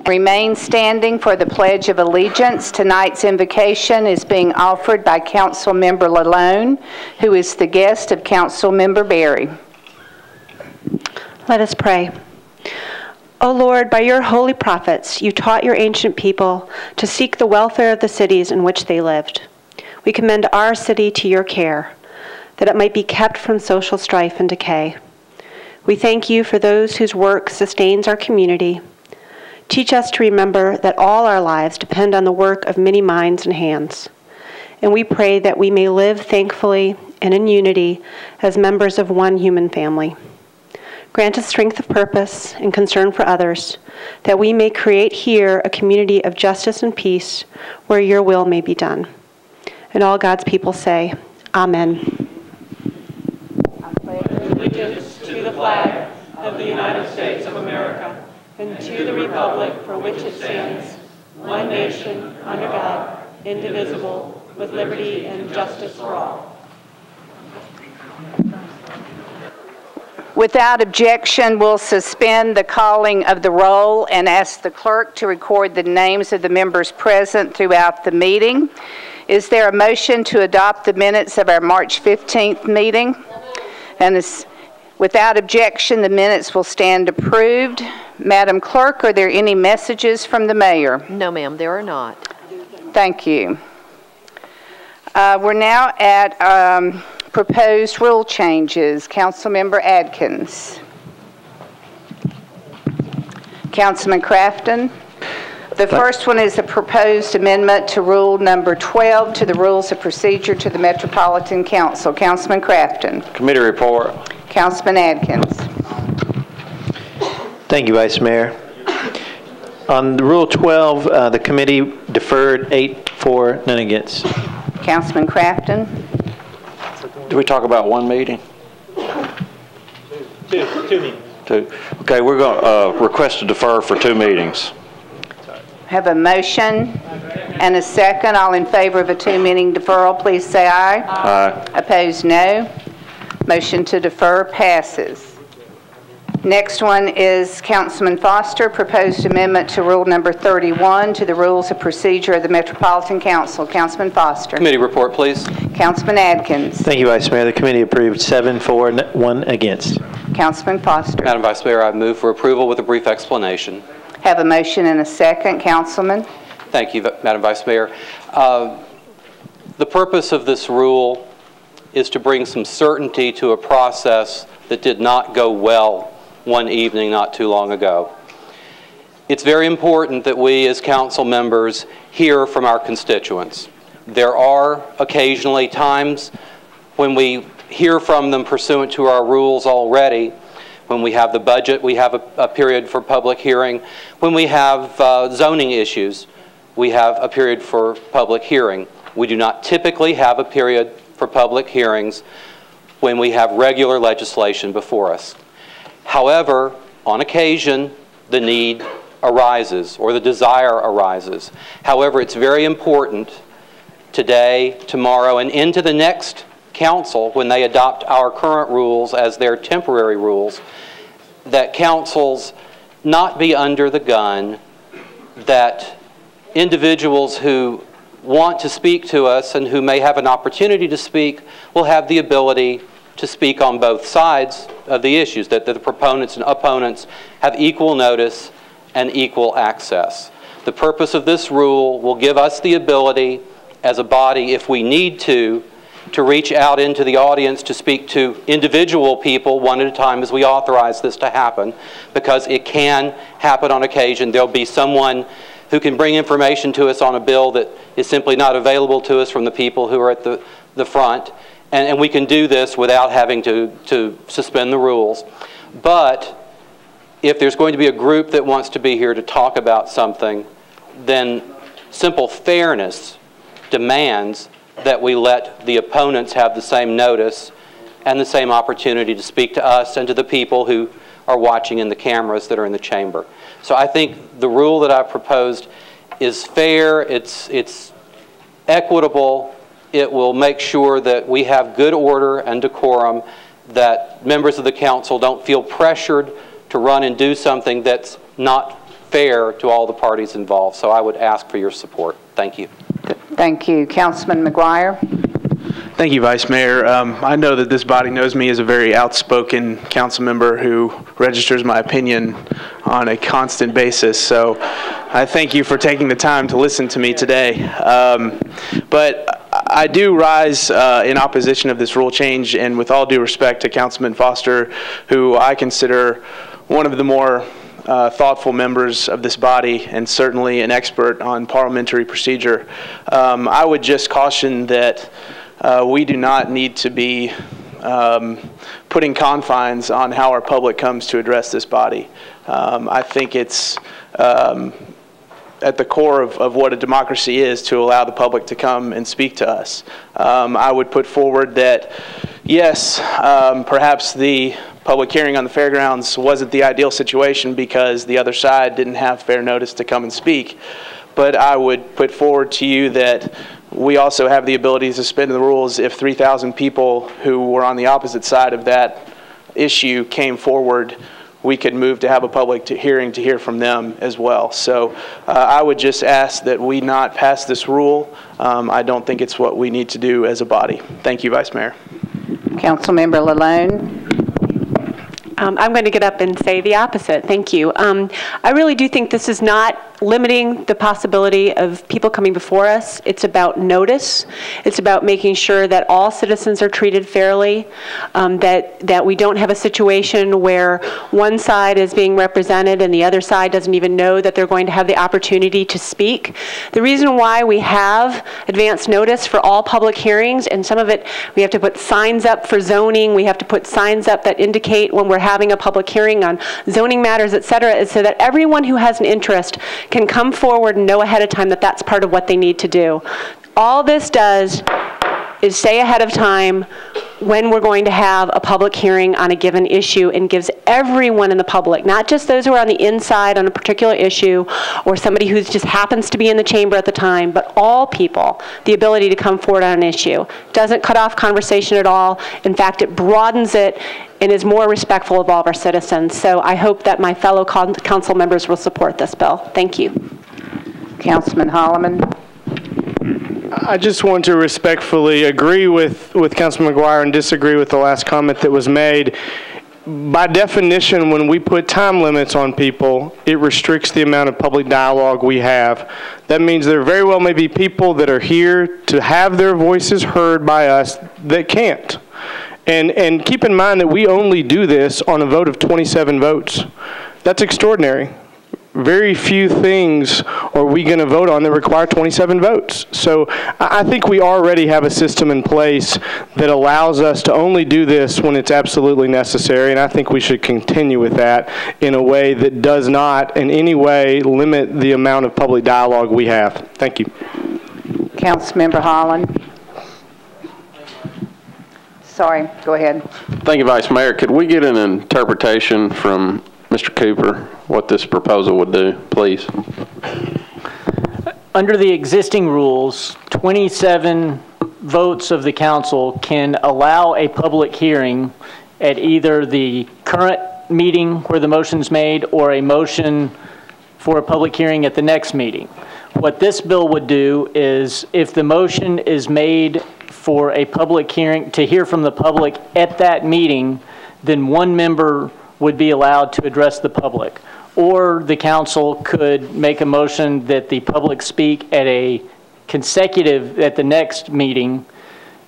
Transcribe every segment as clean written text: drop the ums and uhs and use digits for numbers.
Remain standing for the Pledge of Allegiance. Tonight's invocation is being offered by Council Member Lalone, who is the guest of Council Member Berry. Let us pray. O Lord, by your holy prophets, you taught your ancient people to seek the welfare of the cities in which they lived. We commend our city to your care, that it might be kept from social strife and decay. We thank you for those whose work sustains our community. Teach us to remember that all our lives depend on the work of many minds and hands. And we pray that we may live thankfully and in unity as members of one human family. Grant us strength of purpose and concern for others, that we may create here a community of justice and peace where your will may be done. And all God's people say, Amen. I pledge allegiance to the flag of the United States of America and to the republic for which it stands, one nation, under God, indivisible, with liberty and justice for all. Without objection, we'll suspend the calling of the roll and ask the clerk to record the names of the members present throughout the meeting. Is there a motion to adopt the minutes of our March 15th meeting? And without objection, the minutes will stand approved. Madam Clerk, are there any messages from the mayor? No, ma'am, there are not. Thank you. We're now at proposed rule changes. Councilmember Adkins. Councilman Crafton. The first one is a proposed amendment to Rule Number 12 to the Rules of Procedure to the Metropolitan Council. Councilman Crafton. Committee report. Councilman Adkins. Thank you, Vice Mayor. On Rule 12, the committee deferred 8 for, none against. Councilman Crafton. Did we talk about one meeting? Two meetings. Two. Okay, we're going to request to defer for 2 meetings. Have a motion and a second. All in favor of a 2-meeting deferral, please say aye. Aye. Opposed, no. Motion to defer passes. Next one is Councilman Foster, proposed amendment to Rule Number 31 to the Rules of Procedure of the Metropolitan Council. Councilman Foster. Committee report, please. Councilman Adkins. Thank you, Vice Mayor. The committee approved 7 for, 1 against. Councilman Foster. Madam Vice Mayor, I move for approval with a brief explanation. Have a motion and a second. Councilman. Thank you, Madam Vice Mayor. The purpose of this rule is to bring some certainty to a process that did not go well one evening not too long ago. It's very important that we as council members hear from our constituents. There are occasionally times when we hear from them pursuant to our rules already. When we have the budget, we have a period for public hearing. When we have zoning issues, we have a period for public hearing. We do not typically have a period for public hearings when we have regular legislation before us. However, on occasion, the need arises or the desire arises. However, it's very important today, tomorrow, and into the next council, when they adopt our current rules as their temporary rules, that councils not be under the gun, that individuals who want to speak to us and who may have an opportunity to speak will have the ability to speak on both sides of the issues, that the proponents and opponents have equal notice and equal access. The purpose of this rule will give us the ability as a body, if we need to reach out into the audience to speak to individual people one at a time as we authorize this to happen, because it can happen on occasion. There'll be someone who can bring information to us on a bill that is simply not available to us from the people who are at the front. And we can do this without having to suspend the rules. But if there's going to be a group that wants to be here to talk about something, then simple fairness demands that we let the opponents have the same notice and the same opportunity to speak to us and to the people who are watching in the cameras that are in the chamber. So I think the rule that I've proposed is fair, it's equitable, it will make sure that we have good order and decorum, that members of the council don't feel pressured to run and do something that's not fair to all the parties involved. So I would ask for your support. Thank you. Thank you. Councilman McGuire. Thank you, Vice Mayor. I know that this body knows me as a very outspoken council member who registers my opinion on a constant basis. So I thank you for taking the time to listen to me today. But I do rise in opposition of this rule change, and with all due respect to Councilman Foster, who I consider one of the more thoughtful members of this body and certainly an expert on parliamentary procedure, I would just caution that we do not need to be putting confines on how our public comes to address this body. I think it's at the core of what a democracy is to allow the public to come and speak to us. I would put forward that, yes, perhaps the public hearing on the fairgrounds wasn't the ideal situation because the other side didn't have fair notice to come and speak. But I would put forward to you that we also have the ability to suspend the rules if 3,000 people who were on the opposite side of that issue came forward. We could move to have a public hearing to hear from them as well. So I would just ask that we not pass this rule. I don't think it's what we need to do as a body. Thank you, Vice Mayor. Councilmember Lalonde. I'm going to get up and say the opposite. Thank you. I really do think this is not limiting the possibility of people coming before us. It's about notice. It's about making sure that all citizens are treated fairly, that we don't have a situation where one side is being represented and the other side doesn't even know that they're going to have the opportunity to speak. The reason why we have advance notice for all public hearings, and some of it we have to put signs up for zoning, we have to put signs up that indicate when we're having a public hearing on zoning matters, et cetera, is so that everyone who has an interest can come forward and know ahead of time that that's part of what they need to do. All this does is say ahead of time when we're going to have a public hearing on a given issue, and gives everyone in the public, not just those who are on the inside on a particular issue or somebody who just happens to be in the chamber at the time, but all people, the ability to come forward on an issue. Doesn't cut off conversation at all. In fact, it broadens it and is more respectful of all of our citizens. So I hope that my fellow council members will support this bill. Thank you. Councilman Holloman. I just want to respectfully agree with Councilman McGuire and disagree with the last comment that was made. By definition, when we put time limits on people, it restricts the amount of public dialogue we have. That means there very well may be people that are here to have their voices heard by us that can't. And keep in mind that we only do this on a vote of 27 votes. That's extraordinary. Very few things are we going to vote on that require 27 votes. So I think we already have a system in place that allows us to only do this when it's absolutely necessary, and I think we should continue with that in a way that does not in any way limit the amount of public dialogue we have. Thank you. Councilmember Holland. Sorry, go ahead. Thank you, Vice Mayor. Could we get an interpretation from Mr. Cooper what this proposal would do, please? Under the existing rules, 27 votes of the council can allow a public hearing at either the current meeting where the motion's made or a motion for a public hearing at the next meeting. What this bill would do is if the motion is made for a public hearing to hear from the public at that meeting, then one member would be allowed to address the public. Or the council could make a motion that the public speak at a consecutive, at the next meeting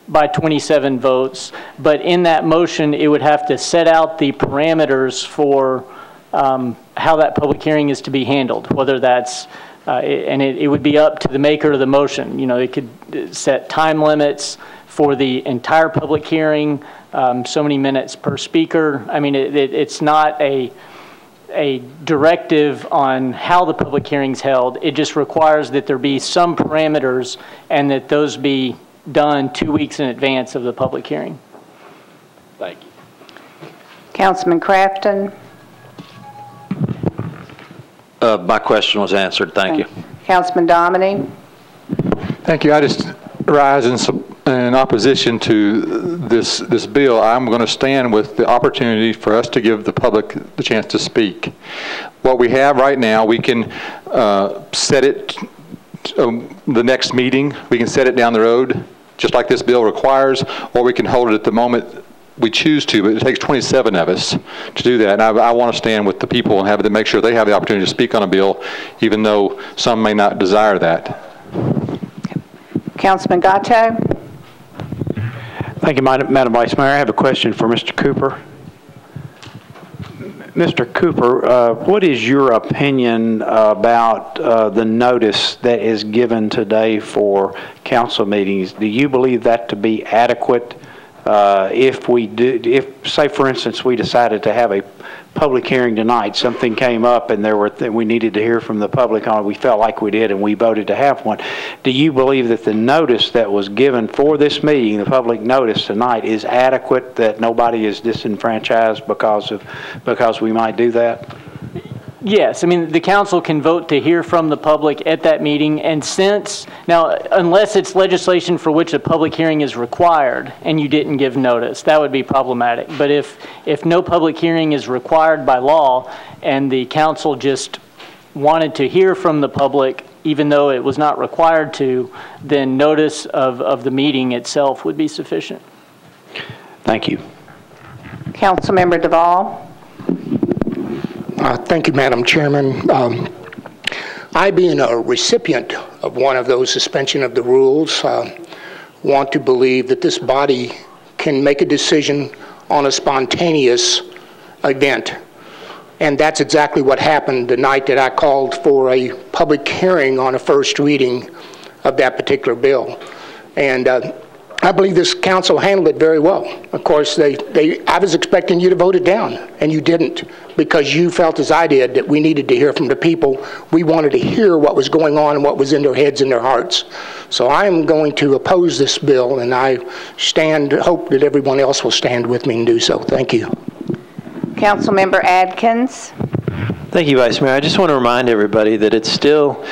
by 27 votes. But in that motion, it would have to set out the parameters for how that public hearing is to be handled, whether that's, and it would be up to the maker of the motion. You know, it could set time limits for the entire public hearing, so many minutes per speaker. I mean, it's not a directive on how the public hearing's held. It just requires that there be some parameters and that those be done 2 weeks in advance of the public hearing. Thank you. Councilman Crafton. My question was answered. Thank you. Councilman Domine. Thank you. I just rise in in opposition to this bill, I'm going to stand with the opportunity for us to give the public the chance to speak. What we have right now, we can set it the next meeting. We can set it down the road, just like this bill requires, or we can hold it at the moment we choose to, but it takes 27 of us to do that. And I want to stand with the people and have to make sure they have the opportunity to speak on a bill, even though some may not desire that. Councilman Gatto. Thank you, Madam Vice Mayor. I have a question for Mr. Cooper. Mr. Cooper, what is your opinion about the notice that is given today for council meetings? Do you believe that to be adequate? If, say, for instance, we decided to have a public hearing tonight, something came up and there were we needed to hear from the public on it, we felt like we did, and we voted to have one. Do you believe that the notice that was given for this meeting, the public notice tonight, is adequate, that nobody is disenfranchised because we might do that? Yes, I mean, the council can vote to hear from the public at that meeting, and now, unless it's legislation for which a public hearing is required and you didn't give notice, that would be problematic. But if no public hearing is required by law and the council just wanted to hear from the public, even though it was not required to, then notice of the meeting itself would be sufficient. Thank you. Councilmember Duvall. Thank you, Madam Chairman. I, being a recipient of one of those suspension of the rules, want to believe that this body can make a decision on a spontaneous event. And that's exactly what happened the night that I called for a public hearing on a first reading of that particular bill. And I believe this council handled it very well. Of course, I was expecting you to vote it down, and you didn't, because you felt, as I did, that we needed to hear from the people. We wanted to hear what was going on and what was in their heads and their hearts. So I am going to oppose this bill, and I hope that everyone else will stand with me and do so. Thank you. Councilmember Adkins. Thank you, Vice Mayor. I just want to remind everybody that it's still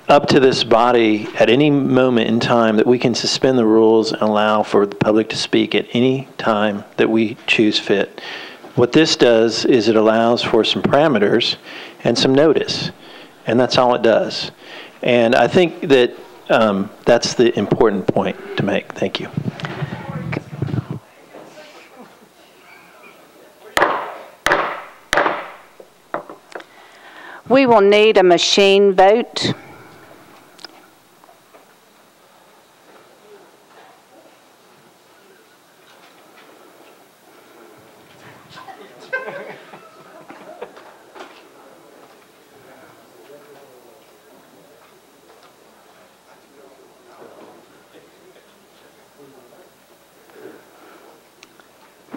up to this body at any moment in time that we can suspend the rules and allow for the public to speak at any time that we choose fit. What this does is it allows for some parameters and some notice, and that's all it does. And I think that that's the important point to make. Thank you. We will need a machine vote.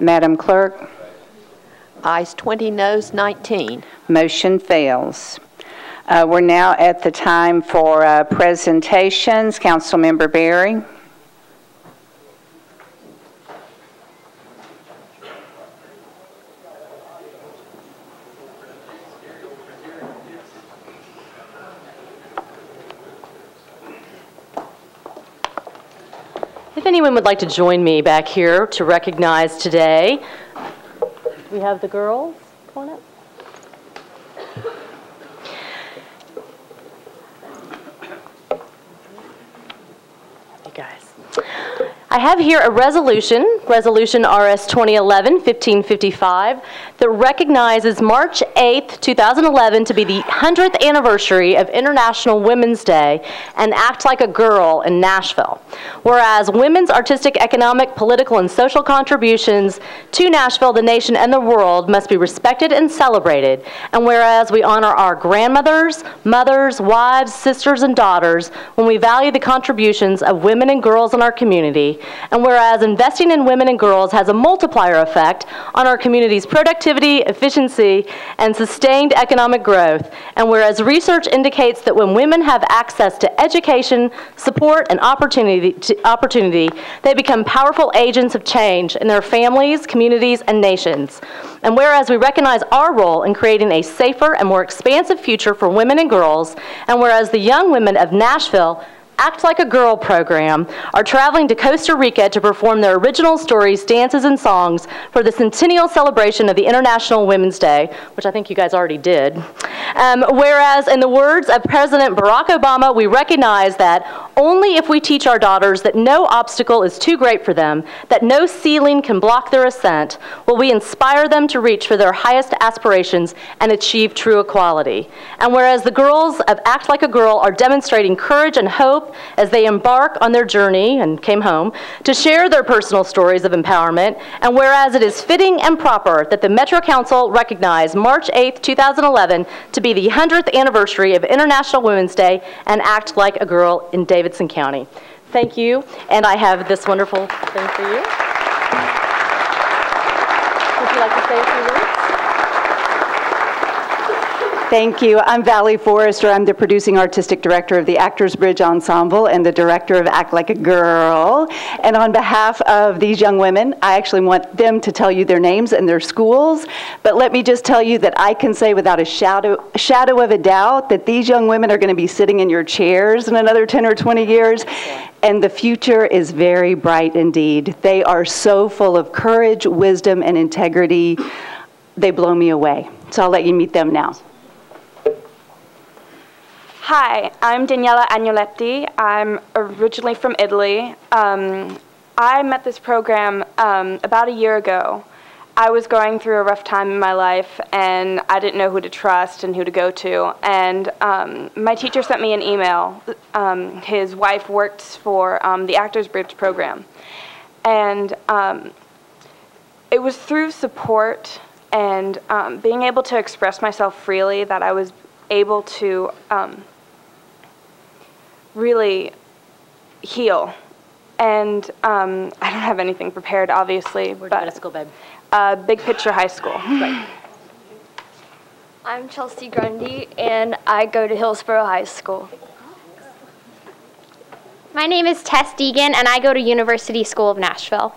Madam Clerk. Ayes 20, noes 19. Motion fails. We're now at the time for presentations. Councilmember Berry. If anyone would like to join me back here to recognize today, we have the girls. Come on up. You guys. I have here a resolution RS 2011-1555, that recognizes March 8th, 2011 to be the 100th anniversary of International Women's Day and Act Like a Girl in Nashville. Whereas women's artistic, economic, political, and social contributions to Nashville, the nation, and the world must be respected and celebrated. And whereas we honor our grandmothers, mothers, wives, sisters, and daughters when we value the contributions of women and girls in our community. And whereas investing in women and girls has a multiplier effect on our community's productivity, efficiency, and sustained economic growth. And whereas research indicates that when women have access to education, support, and opportunity, they become powerful agents of change in their families, communities, and nations. And whereas we recognize our role in creating a safer and more expansive future for women and girls, and whereas the young women of Nashville Act Like a Girl program are traveling to Costa Rica to perform their original stories, dances, and songs for the centennial celebration of the International Women's Day, which I think you guys already did. Whereas, in the words of President Barack Obama, we recognize that only if we teach our daughters that no obstacle is too great for them, that no ceiling can block their ascent, will we inspire them to reach for their highest aspirations and achieve true equality. And whereas the girls of Act Like a Girl are demonstrating courage and hope as they embark on their journey and came home to share their personal stories of empowerment, and whereas it is fitting and proper that the Metro Council recognize March 8th, 2011 to be the 100th anniversary of International Women's Day and Act Like a Girl in Davidson County. Thank you, and I have this wonderful thing for you. Would you like to say a few words? Thank you. I'm Valerie Forrester. I'm the producing artistic director of the Actors Bridge Ensemble and the director of Act Like a Girl. And on behalf of these young women, I actually want them to tell you their names and their schools. But let me just tell you that I can say without a shadow of a doubt that these young women are going to be sitting in your chairs in another 10 or 20 years. And the future is very bright indeed. They are so full of courage, wisdom, and integrity. They blow me away. So I'll let you meet them now. Hi, I'm Daniela Agnoletti. I'm originally from Italy. I met this program about a year ago. I was going through a rough time in my life, and I didn't know who to trust and who to go to. And my teacher sent me an email. His wife works for the Actors Bridge program. And it was through support and being able to express myself freely that I was able to really heal. And I don't have anything prepared, obviously. Where'd you go to school, babe? Big Picture High School. Right. I'm Chelsea Grundy, and I go to Hillsborough High School. My name is Tess Deegan, and I go to University School of Nashville.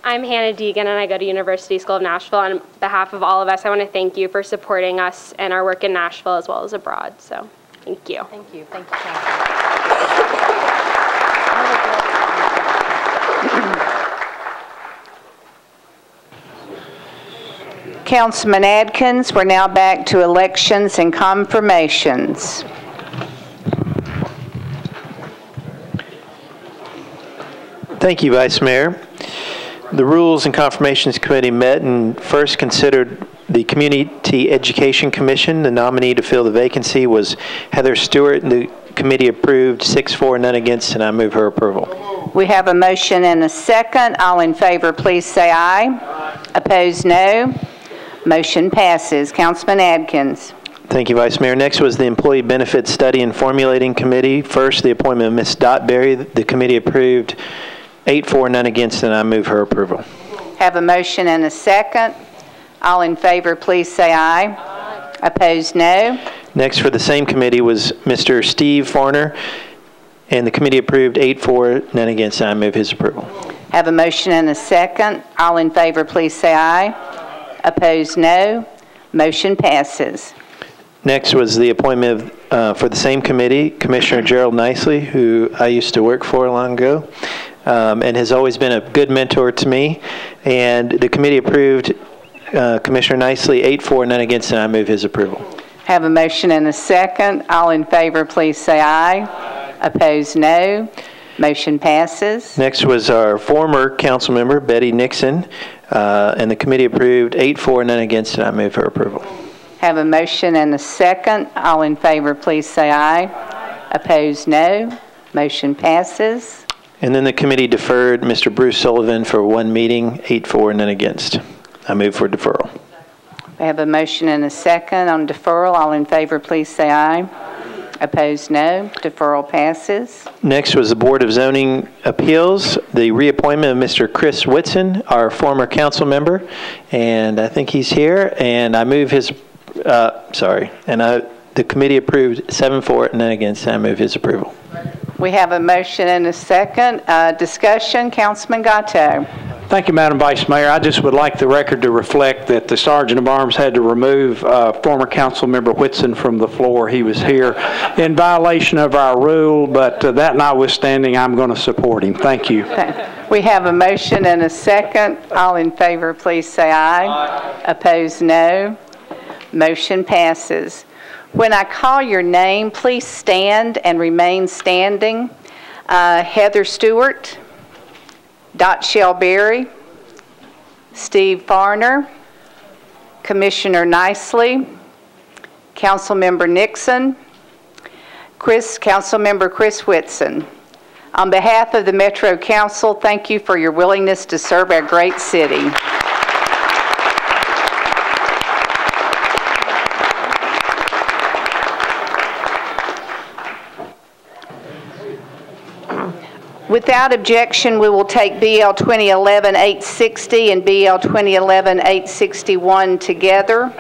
I'm Hannah Deegan, and I go to University School of Nashville. On behalf of all of us, I want to thank you for supporting us and our work in Nashville as well as abroad. So, thank you. Thank you. Thank you, Councilman Adkins, we're now back to elections and confirmations. Thank you, Vice Mayor. The Rules and Confirmations Committee met and first considered the Community Education Commission. The nominee to fill the vacancy was Heather Stewart, and the committee approved 6-4, none against, and I move her approval. We have a motion and a second. All in favor, please say aye. Aye. Opposed, no. Motion passes. Councilman Adkins. Thank you, Vice Mayor. Next was the Employee Benefit Study and Formulating Committee. First, the appointment of Ms. Dot Berry. The committee approved 8-4, none against, and I move her approval. Have a motion and a second. All in favor, please say aye. Aye. Opposed, no. Next for the same committee was Mr. Steve Farner, and the committee approved 8-4, none against, and I move his approval. Have a motion and a second. All in favor, please say aye. Aye. Opposed, no. Motion passes. Next was the appointment of, for the same committee, Commissioner Gerald Nicely, who I used to work for long ago. And has always been a good mentor to me. And the committee approved Commissioner Nicely 8-4, none against, and I move his approval. Have a motion and a second. All in favor, please say aye. Aye. Opposed, no. Motion passes. Next was our former council member, Betty Nixon, and the committee approved 8-4, none against, and I move her approval. Have a motion and a second. All in favor, please say aye. Aye. Opposed, no. Motion passes. And then the committee deferred Mr. Bruce Sullivan for one meeting, 8-4, none against. I move for deferral. We have a motion and a second on deferral. All in favor, please say aye. Aye. Opposed, no. Deferral passes. Next was the Board of Zoning Appeals, the reappointment of Mr. Chris Whitson, our former council member, and I think he's here, and I move his, the committee approved 7-4, none against, and I move his approval. We have a motion and a second. Discussion, Councilman Gatto. Thank you, Madam Vice Mayor. I just would like the record to reflect that the Sergeant of Arms had to remove former council member Whitson from the floor. He was here in violation of our rule, but that notwithstanding, I'm going to support him. Thank you. We have a motion and a second. All in favor, please say aye. Aye. Opposed, no. Motion passes. When I call your name, please stand and remain standing. Heather Stewart, Dot Shelberry, Steve Farner, Commissioner Nicely, Councilmember Nixon, Councilmember Chris Whitson. On behalf of the Metro Council, thank you for your willingness to serve our great city. Without objection, we will take BL 2011-860 and BL 2011-861 together.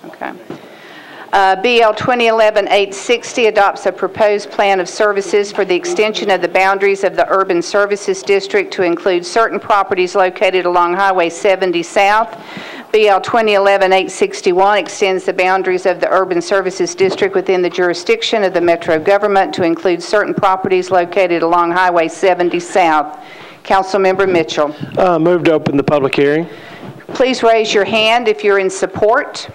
Okay. BL 2011-860 adopts a proposed plan of services for the extension of the boundaries of the Urban Services District to include certain properties located along Highway 70 South. BL 2011-861 extends the boundaries of the Urban Services District within the jurisdiction of the Metro government to include certain properties located along Highway 70 South. Councilmember Mitchell. Move to open the public hearing. Please raise your hand if you're in support.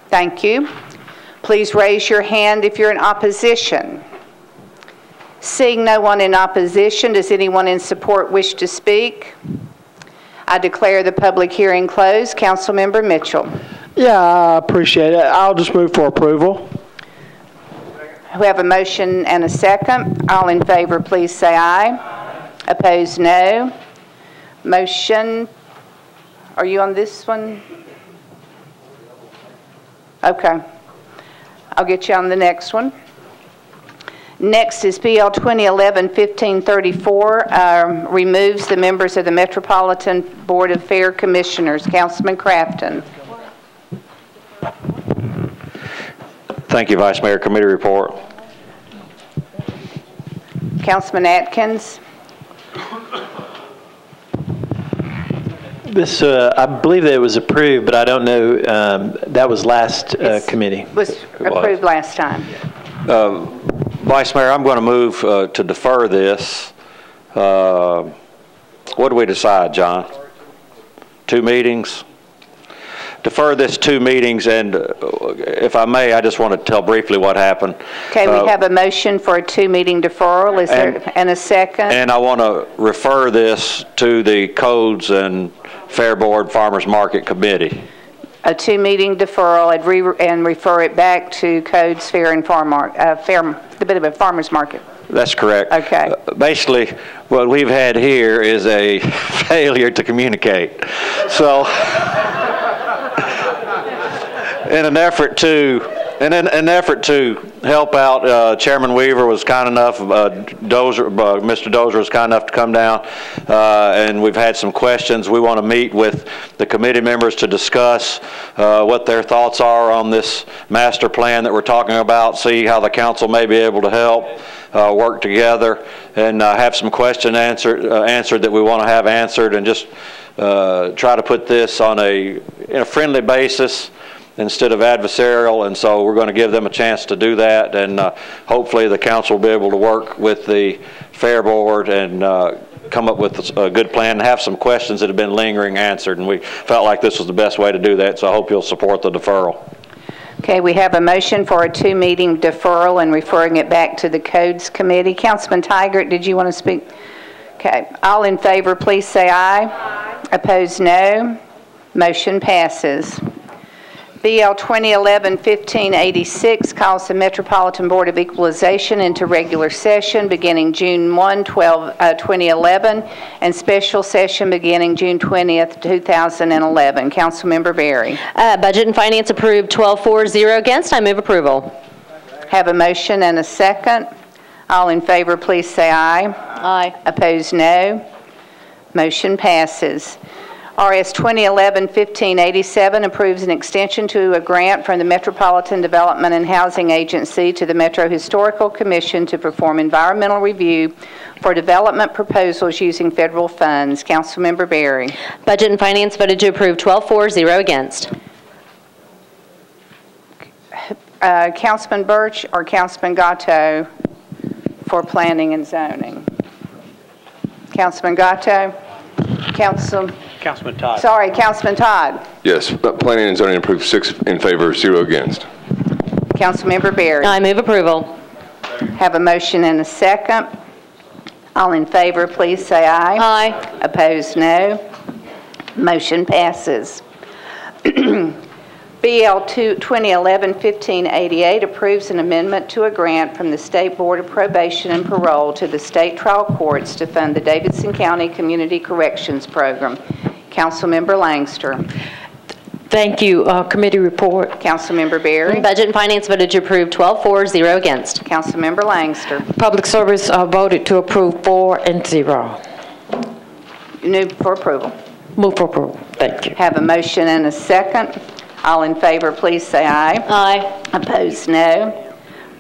Thank you. Please raise your hand if you're in opposition. Seeing no one in opposition, does anyone in support wish to speak? I declare the public hearing closed. Councilmember Mitchell. Yeah, I appreciate it. I'll just move for approval. We have a motion and a second. All in favor, please say aye. Opposed, no. Motion. Are you on this one? Okay. I'll get you on the next one. Next is BL 2011-1534, removes the members of the Metropolitan Board of Fair Commissioners. Councilman Crafton. Thank you, Vice Mayor. Committee report. Councilman Atkins. This, I believe that it was approved, but I don't know. That was last committee. Was approved last time. Vice Mayor, I'm going to move to defer this. What do we decide, John? 2 meetings? Defer this 2 meetings, and if I may, I just want to tell briefly what happened. Okay, we have a motion for a 2-meeting deferral. Is there and a second? And I want to refer this to the Codes and Fair Board Farmers Market Committee. A 2-meeting deferral and refer it back to Codes, Fair, and the bit of a farmer's market. That's correct. Okay. Basically, what we've had here is a failure to communicate. So, in an effort to help out, Chairman Weaver was kind enough, Mr. Dozier was kind enough to come down, and we've had some questions. We want to meet with the committee members to discuss what their thoughts are on this master plan that we're talking about, see how the council may be able to help work together, and have some questions answered that we want to have answered, and just try to put this on in a friendly basis instead of adversarial, and so we're going to give them a chance to do that, and hopefully the council will be able to work with the Fair Board and come up with a good plan and have some questions that have been lingering answered, and we felt like this was the best way to do that, so I hope you'll support the deferral. Okay, we have a motion for a 2-meeting deferral and referring it back to the Codes Committee. Councilman Tigert, did you want to speak? Okay, all in favor, please say aye. Aye. Opposed, no. Motion passes. BL 2011-1586 calls the Metropolitan Board of Equalization into regular session beginning June 1, 2011, and special session beginning June 20th, 2011. Councilmember Berry. Budget and Finance approved 12-4-0 against. I move approval. Have a motion and a second. All in favor, please say aye. Aye. Opposed, no. Motion passes. RS 2011-1587 approves an extension to a grant from the Metropolitan Development and Housing Agency to the Metro Historical Commission to perform environmental review for development proposals using federal funds. Councilmember Berry. Budget and Finance voted to approve 12-4, 0 against. Councilman Birch or Councilman Gatto for Planning and Zoning? Councilman Gatto? Councilman Todd. Sorry, Councilman Todd. Yes, Planning and Zoning approved 6 in favor, 0 against. Councilmember Berry. I move approval. Have a motion and a second. All in favor, please say aye. Aye. Opposed, no. Motion passes. BL 2011-1588 approves an amendment to a grant from the State Board of Probation and Parole to the state trial courts to fund the Davidson County Community Corrections Program. Councilmember Langster. Thank you. Committee report. Councilmember Berry. Budget and Finance voted to approve 12-4, 0 against. Councilmember Langster. Public Service voted to approve 4 and 0. Move for approval. Move for approval. Thank you. Have a motion and a second. All in favor, please say aye. Aye. Opposed, no.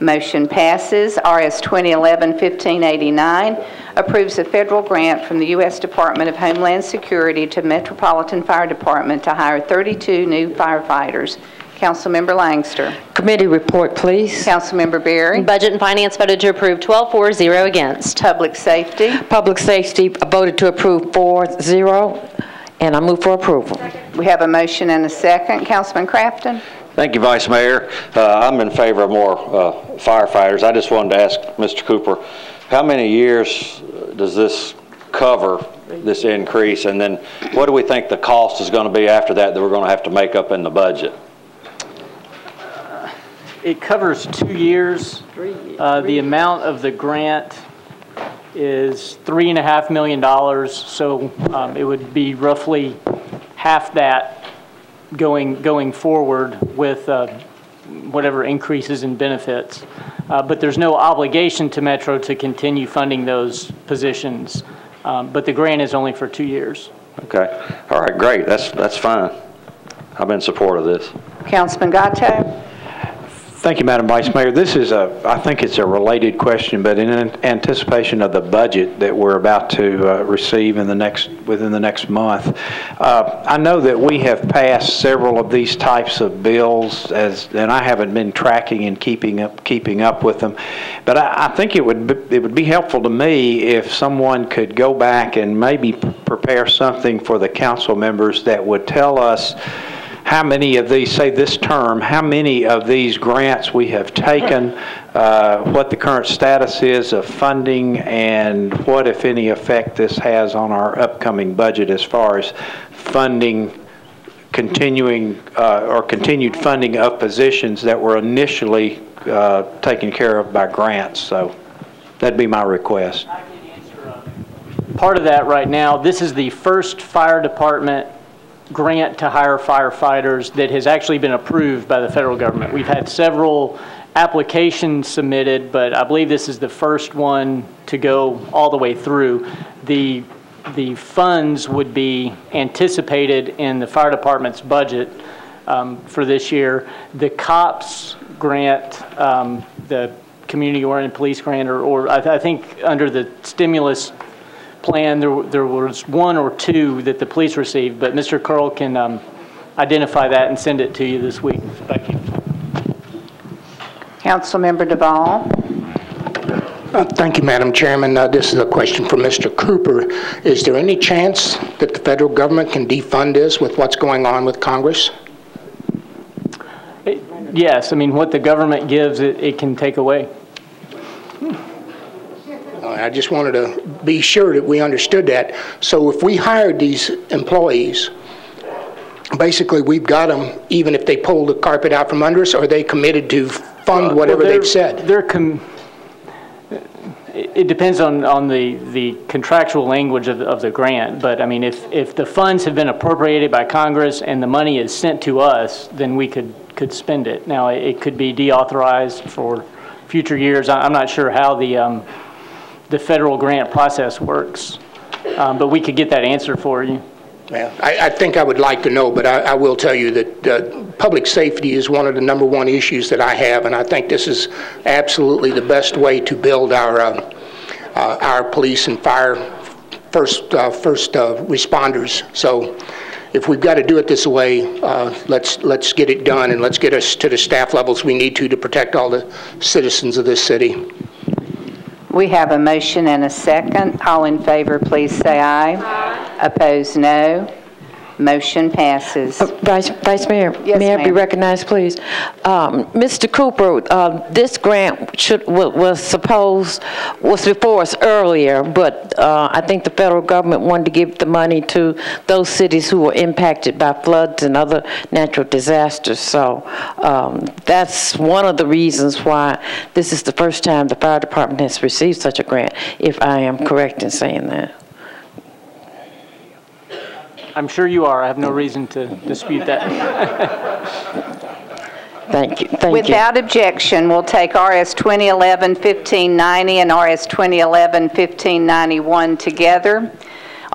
Motion passes. RS 2011-1589 approves a federal grant from the U.S. Department of Homeland Security to Metropolitan Fire Department to hire 32 new firefighters. Councilmember Langster. Committee report, please. Councilmember Berry. Budget and Finance voted to approve 12-4, 0 against. Public Safety. Public Safety voted to approve 4-0, and I move for approval. We have a motion and a second. Councilman Crafton. Thank you, Vice Mayor. I'm in favor of more firefighters. I just wanted to ask Mr. Cooper, how many years does this cover, this increase? And then what do we think the cost is going to be after that we're going to have to make up in the budget? It covers 2 years. The amount of the grant is $3.5 million, so it would be roughly half that going forward with whatever increases in benefits. But there's no obligation to Metro to continue funding those positions. But the grant is only for 2 years. Okay. All right, great. That's fine. I'm in support of this. Councilman Gatto. Thank you, Madam Vice Mayor. This is I think it's a related question, but in anticipation of the budget that we're about to receive within the next month, I know that we have passed several of these types of bills, and I haven't been tracking and keeping up with them. But I think it would be helpful to me if someone could go back and maybe prepare something for the council members that would tell us how many of these, say this term, how many of these grants we have taken, what the current status is of funding, and what, if any, effect this has on our upcoming budget as far as funding, continued funding of positions that were initially taken care of by grants. So that'd be my request. Part of that right now, this is the first fire department grant to hire firefighters that has actually been approved by the federal government. We've had several applications submitted, but I believe this is the first one to go all the way through. The funds would be anticipated in the fire department's budget for this year. The COPS grant, the community-oriented police grant, or I think under the stimulus plan, there was 1 or 2 that the police received, but Mr. Curl can identify that and send it to you this week. Thank you. Councilmember Duvall. Thank you, Madam Chairman. This is a question for Mr. Cooper. Is there any chance that the federal government can defund this with what's going on with Congress? Yes, I mean, what the government gives, it can take away. I just wanted to be sure that we understood that. So if we hired these employees, basically we've got them even if they pull the carpet out from under us, or are they committed to fund whatever they've said? It depends on the contractual language of the grant, but I mean, if the funds have been appropriated by Congress and the money is sent to us, then we could spend it. Now, it could be deauthorized for future years. I'm not sure how the federal grant process works, but we could get that answer for you. Well, I think I would like to know, but I will tell you that public safety is one of the #1 issues that I have, and I think this is absolutely the best way to build our police and fire first responders. So if we've got to do it this way, let's get it done, and let's get us to the staff levels we need to protect all the citizens of this city. We have a motion and a second. All in favor, please say aye. Aye. Opposed, no. Motion passes. Vice Mayor, yes, may I be recognized, please? Mr. Cooper, this grant was before us earlier, but I think the federal government wanted to give the money to those cities who were impacted by floods and other natural disasters. So that's one of the reasons why this is the first time the fire department has received such a grant, if I am correct in saying that. I'm sure you are. I have no reason to dispute that. Thank you. Without objection, we'll take RS 2011-1590 and RS 2011-1591 together.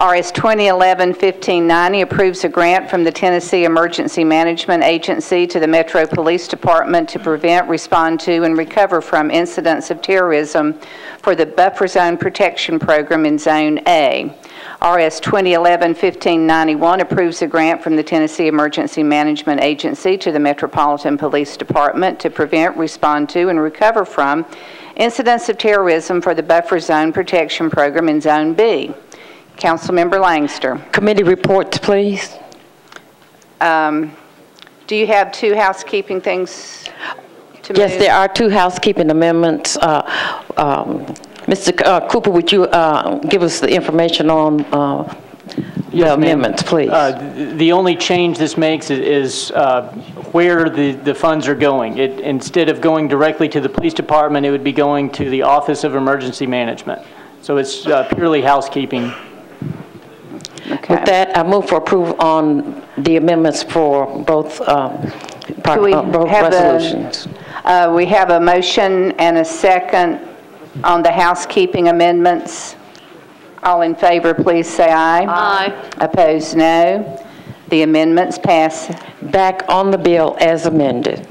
RS 2011-1590 approves a grant from the Tennessee Emergency Management Agency to the Metro Police Department to prevent, respond to, and recover from incidents of terrorism for the Buffer Zone Protection Program in Zone A. RS 2011-1591 approves a grant from the Tennessee Emergency Management Agency to the Metropolitan Police Department to prevent, respond to, and recover from incidents of terrorism for the Buffer Zone Protection Program in Zone B. Councilmember Langster. Committee reports, please. Do you have two housekeeping things to Yes, move? there are two housekeeping amendments. Mr. Cooper, would you give us the information on the amendments, please? The only change this makes is where the funds are going. Instead of going directly to the police department, it would be going to the Office of Emergency Management. So it's purely housekeeping. Okay. With that, I move for approval on the amendments for both resolutions. We have a motion and a second on the housekeeping amendments. All in favor, please say aye. Aye. Opposed, no. The amendments pass. Back on the bill as amended.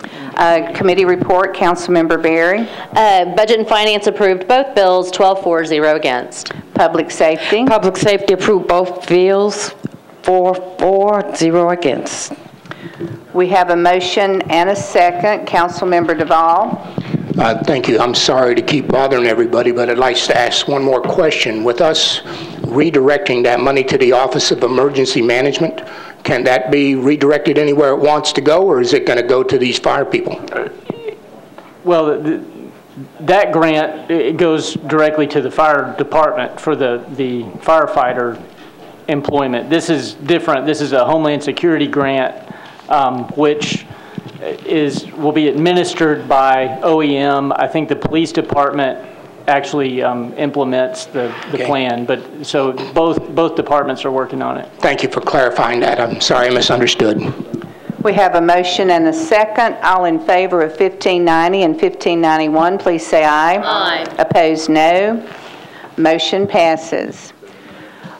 Committee report, Councilmember Berry. Budget and Finance approved both bills, 12-4-0 against. Public Safety. Public Safety approved both bills, 4-0 against. We have a motion and a second. Councilmember Duvall. Thank you. I'm sorry to keep bothering everybody, but I'd like to ask one more question. With us redirecting that money to the Office of Emergency Management, can that be redirected anywhere it wants to go, or is it going to go to these fire people? Well, that grant, it goes directly to the fire department for the firefighter employment. This is different. This is a Homeland Security grant, which will be administered by OEM. I think the police department actually implements the plan, but so both departments are working on it. Thank you for clarifying that. I'm sorry I misunderstood. We have a motion and a second. All in favor of 1590 and 1591, please say aye. Aye. Opposed, no. Motion passes.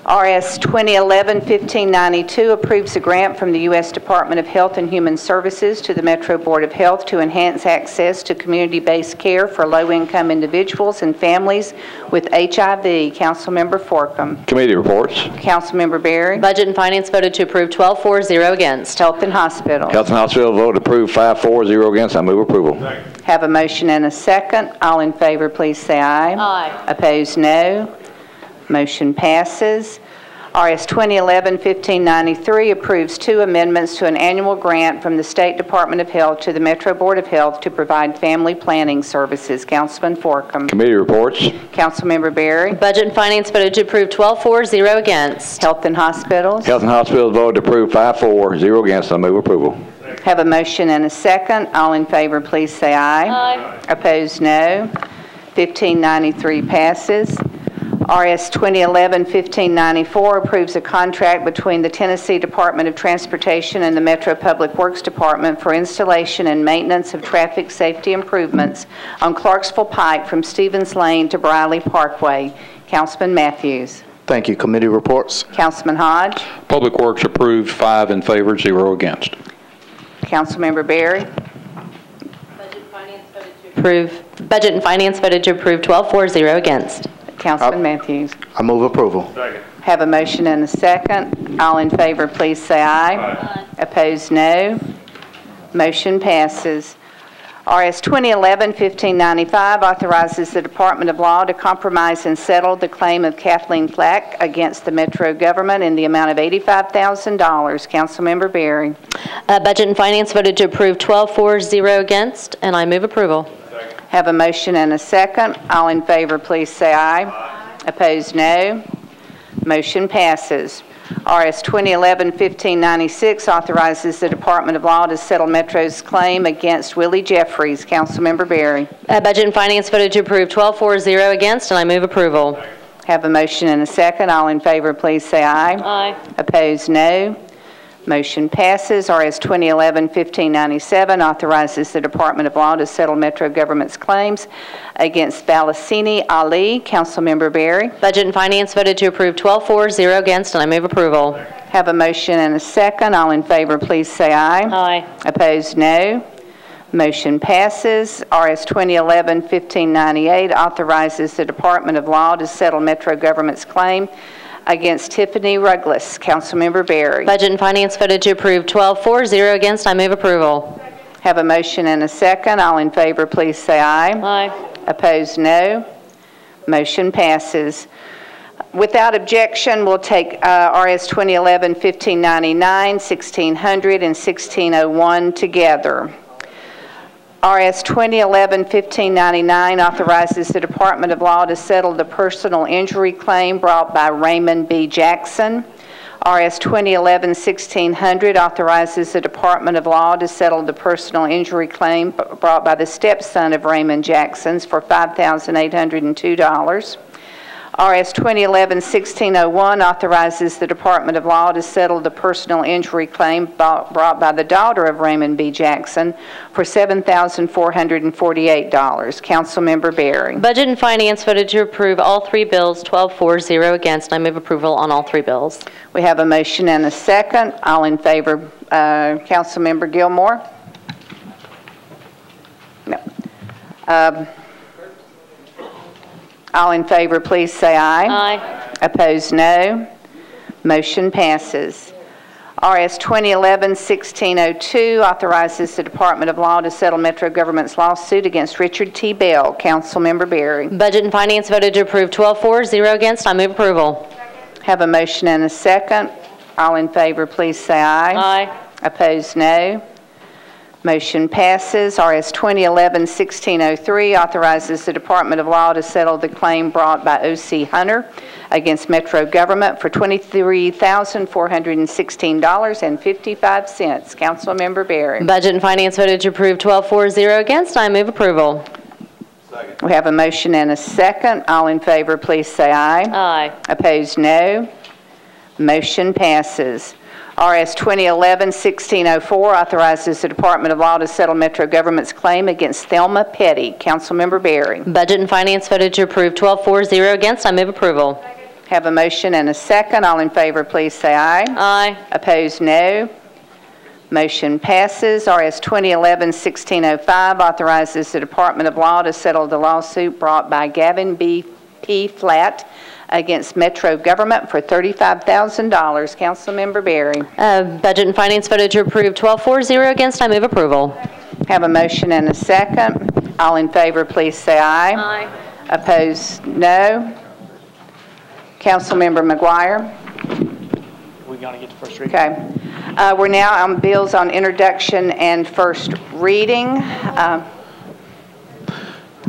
RS 2011-1592 approves a grant from the U.S. Department of Health and Human Services to the Metro Board of Health to enhance access to community-based care for low-income individuals and families with HIV. Councilmember Forcom. Committee reports. Councilmember Berry. Budget and Finance voted to approve 12-4-0 against. Health and Hospital. Health and Hospital vote approved 5-4-0 against. I move approval. Have a motion and a second. All in favor, please say aye. Aye. Opposed, no. Motion passes. RS 2011-1593 approves two amendments to an annual grant from the State Department of Health to the Metro Board of Health to provide family planning services. Councilman Forcom. Committee reports. Councilmember Berry. Budget and Finance voted to approve 12-4-0 against. Health and Hospitals. Health and Hospitals vote approved 5-4-0 against. I move approval. Have a motion and a second. All in favor, please say aye. Aye. Opposed, no. 1593 passes. RS 2011-1594 approves a contract between the Tennessee Department of Transportation and the Metro Public Works Department for installation and maintenance of traffic safety improvements on Clarksville Pike from Stevens Lane to Briley Parkway. Councilman Matthews. Thank you. Committee reports. Councilman Hodge. Public Works approved, 5 in favor, 0 against. Councilmember Berry. Budget and Finance voted to approve 12-4, 0 against. Councilman Matthews. I move approval. Second. Have a motion and a second. All in favor, please say aye. Aye. Opposed, no. Motion passes. RS 2011-1595 authorizes the Department of Law to compromise and settle the claim of Kathleen Flack against the Metro government in the amount of $85,000. Councilmember Berry. Budget and Finance voted to approve 12-4, 0 against, and I move approval. Have a motion and a second. All in favor, please say aye. Aye. Opposed, no. Motion passes. RS 2011-1596 authorizes the Department of Law to settle Metro's claim against Willie Jeffries. Councilmember Berry. Budget and Finance voted to approve 12-4, 0 against, and I move approval. Have a motion and a second. All in favor, please say aye. Aye. Opposed, no. Motion passes. RS 2011-1597 authorizes the Department of Law to settle Metro government's claims against Balasini Ali. Councilmember Berry. Budget and Finance voted to approve 12-4, 0 against, and I move approval. Have a motion and a second. All in favor, please say aye. Aye. Opposed, no. Motion passes. RS 2011-1598 authorizes the Department of Law to settle Metro government's claim against Tiffany Ruggless. Councilmember Berry. Budget and Finance voted to approve 12-4, 0 against. I move approval. Have a motion and a second. All in favor, please say aye. Aye. Opposed, no. Motion passes. Without objection, we'll take RS 2011-1599, 1600, and 1601 together. RS 2011-1599 authorizes the Department of Law to settle the personal injury claim brought by Raymond B. Jackson. RS 2011-1600 authorizes the Department of Law to settle the personal injury claim brought by the stepson of Raymond Jackson's for $5,802. RS 2011-1601 authorizes the Department of Law to settle the personal injury claim brought by the daughter of Raymond B. Jackson for $7,448. Councilmember Berry. Budget and Finance voted to approve all three bills, 12-4, 0 against. I move approval on all three bills. We have a motion and a second. All in favor, Councilmember Gilmore? No. All in favor, please say aye. Aye. Opposed, no. Motion passes. RS 2011-1602 authorizes the Department of Law to settle Metro government's lawsuit against Richard T. Bell. Councilmember Berry. Budget and Finance voted to approve 12-4, 0 against. I move approval. Have a motion and a second. All in favor, please say aye. Aye. Opposed, no. Motion passes. RS 2011-1603 authorizes the Department of Law to settle the claim brought by O.C. Hunter against Metro government for $23,416.55. Councilmember Berry. Budget and Finance voted to approve 12-4, 0 against. I move approval. Second. We have a motion and a second. All in favor, please say aye. Aye. Opposed, no. Motion passes. RS 2011-1604 authorizes the Department of Law to settle Metro government's claim against Thelma Petty. Councilmember Berry. Budget and Finance voted to approve 12-4, 0 against. I move approval. Have a motion and a second. All in favor, please say aye. Aye. Opposed, no. Motion passes. RS 2011-1605 authorizes the Department of Law to settle the lawsuit brought by Gavin B. P. Flatt against Metro government for $35,000. Councilmember Berry. Budget and Finance voted to approve 12-4, 0 against. I move approval. Have a motion and a second. All in favor, please say aye. Aye. Opposed, no. Councilmember McGuire. We're going to get to first reading. Okay. We're now on bills on introduction and first reading.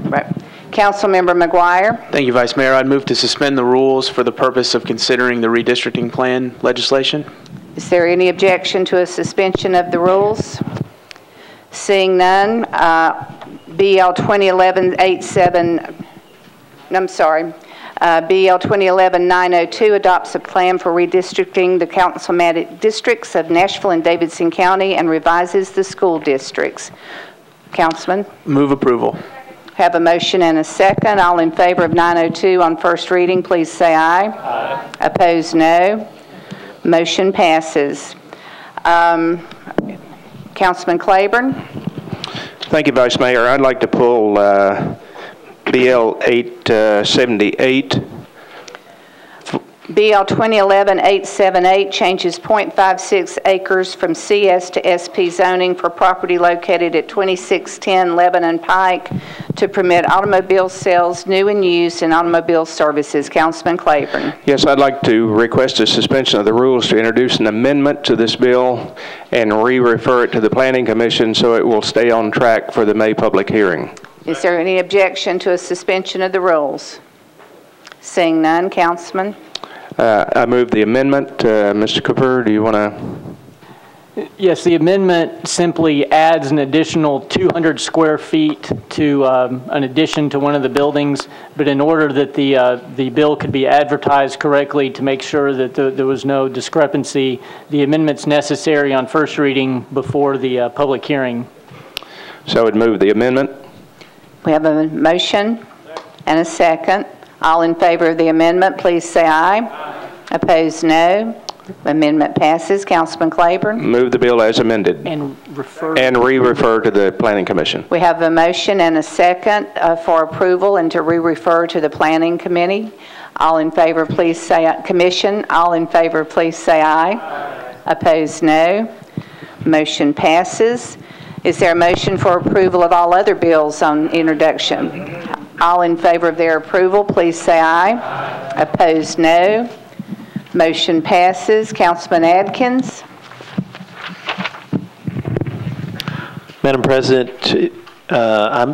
Right. Councilmember McGuire. Thank you, Vice Mayor. I'd move to suspend the rules for the purpose of considering the redistricting plan legislation. Is there any objection to a suspension of the rules? Seeing none, BL 2011-87, I'm sorry, BL 2011-902 adopts a plan for redistricting the councilmatic districts of Nashville and Davidson County and revises the school districts. Councilman? Move approval. Have a motion and a second. All in favor of 902 on first reading, please say aye. Aye. Opposed, no. Motion passes. Councilman Claiborne. Thank you, Vice Mayor. I'd like to pull BL 878. BL 2011-878 changes .56 acres from CS to SP zoning for property located at 2610 Lebanon Pike to permit automobile sales, new and used, and automobile services. Councilman Claiborne. Yes, I'd like to request a suspension of the rules to introduce an amendment to this bill and re-refer it to the Planning Commission so it will stay on track for the May public hearing. Is there any objection to a suspension of the rules? Seeing none, Councilman. I move the amendment. Mr. Cooper, do you want to? Yes, the amendment simply adds an additional 200 square feet to an addition to one of the buildings, but in order that the bill could be advertised correctly to make sure that there was no discrepancy, the amendment's necessary on first reading before the public hearing. So I would move the amendment. We have a motion and a second. All in favor of the amendment, please say aye. Opposed, no. Amendment passes. Councilman Claiborne. Move the bill as amended. And re-refer to the Planning Commission. We have a motion and a second for approval and to re-refer to the Planning Committee. All in favor, please say aye. Commission. All in favor, please say aye. Opposed, no. Motion passes. Is there a motion for approval of all other bills on introduction? All in favor of their approval, please say aye. Opposed, no. Motion passes. Councilman Adkins. Madam President,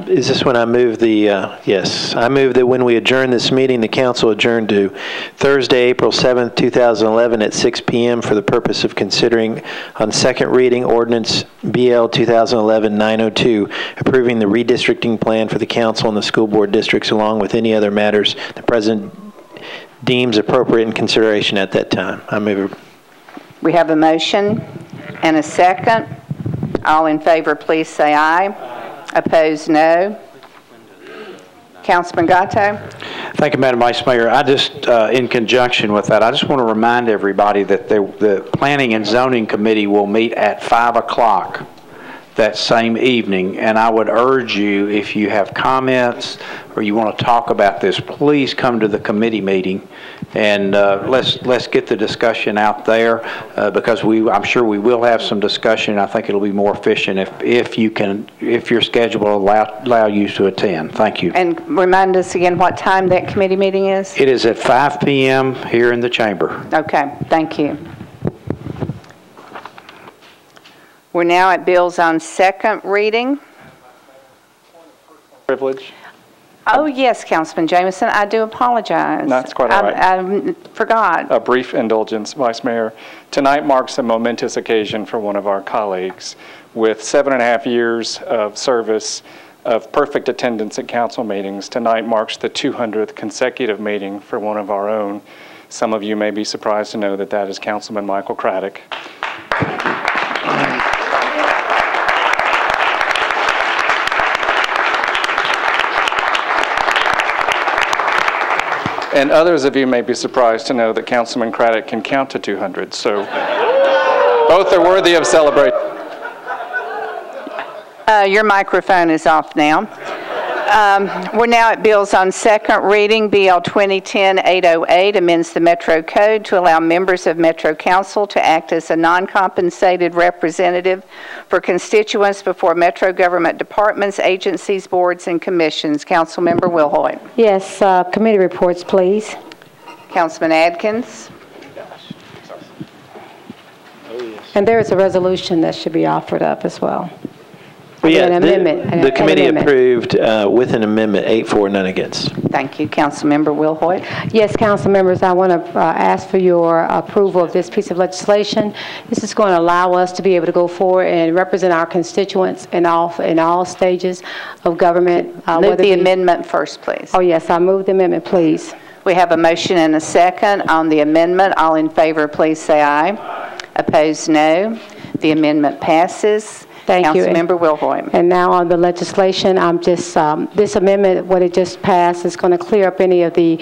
is this when I move the, yes, I move that when we adjourn this meeting, the council adjourn to Thursday, April 7th, 2011 at 6 p.m. for the purpose of considering on second reading ordinance BL 2011-902, approving the redistricting plan for the council and the school board districts along with any other matters the President deems appropriate in consideration at that time. I move. We have a motion and a second. All in favor, please say aye. Opposed, no. Councilman Gatto. Thank you, Madam Vice Mayor. I just, in conjunction with that, I just want to remind everybody that the Planning and Zoning Committee will meet at 5 o'clock that same evening, and I would urge you, if you have comments or you want to talk about this, please come to the committee meeting, and let's get the discussion out there because I'm sure we will have some discussion. I think it'll be more efficient if your schedule will allow you to attend. Thank you. And remind us again what time that committee meeting is. It is at 5 p.m. here in the chamber. Okay, thank you. We're now at bills on second reading. Privilege. Oh, yes, Councilman Jameson, I do apologize. That's quite all right. I forgot. A brief indulgence, Vice Mayor. Tonight marks a momentous occasion for one of our colleagues. With 7.5 years of service, of perfect attendance at council meetings, tonight marks the 200th consecutive meeting for one of our own. Some of you may be surprised to know that that is Councilman Michael Craddock. And others of you may be surprised to know that Councilman Craddock can count to 200, so both are worthy of celebration. Your microphone is off now. We're now at bills on second reading. BL 2010-808 amends the Metro Code to allow members of Metro Council to act as a non-compensated representative for constituents before Metro government departments, agencies, boards, and commissions. Councilmember Wilhoit. Yes, committee reports, please. Councilman Adkins. And there is a resolution that should be offered up as well. Well, yeah, an amendment. The committee approved with an amendment, 8-4, none against. Thank you. Councilmember Wilhoit. Yes, council members, I want to ask for your approval of this piece of legislation. This is going to allow us to be able to go forward and represent our constituents in all stages of government. Move the amendment first, please. Oh, yes, I move the amendment, please. We have a motion and a second on the amendment. All in favor, please say aye. Opposed, no. The amendment passes. Thank you. Councilmember Wilhoit. And now on the legislation, I'm just, this amendment, what it just passed, is going to clear up any of the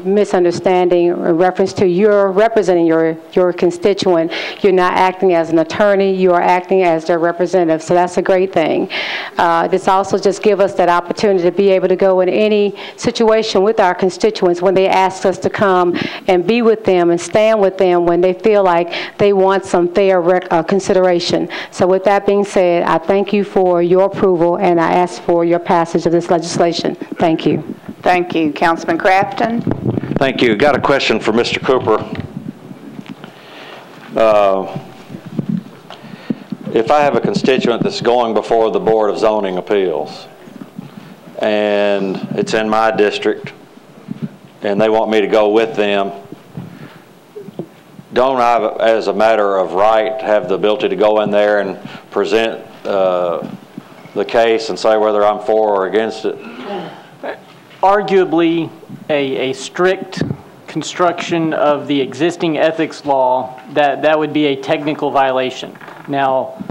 misunderstanding in reference to you're representing your constituent. You're not acting as an attorney, you are acting as their representative, so that's a great thing. This also just gives us that opportunity to be able to go in any situation with our constituents when they ask us to come and be with them and stand with them when they feel like they want some fair consideration. So with that being said, I thank you for your approval and I ask for your passage of this legislation. Thank you. Thank you. Councilman Crafton. Thank you. Got a question for Mr. Cooper. If I have a constituent that's going before the Board of Zoning Appeals and it's in my district and they want me to go with them, don't I, as a matter of right, have the ability to go in there and present the case and say whether I'm for or against it? Arguably, a strict construction of the existing ethics law, that would be a technical violation. Now,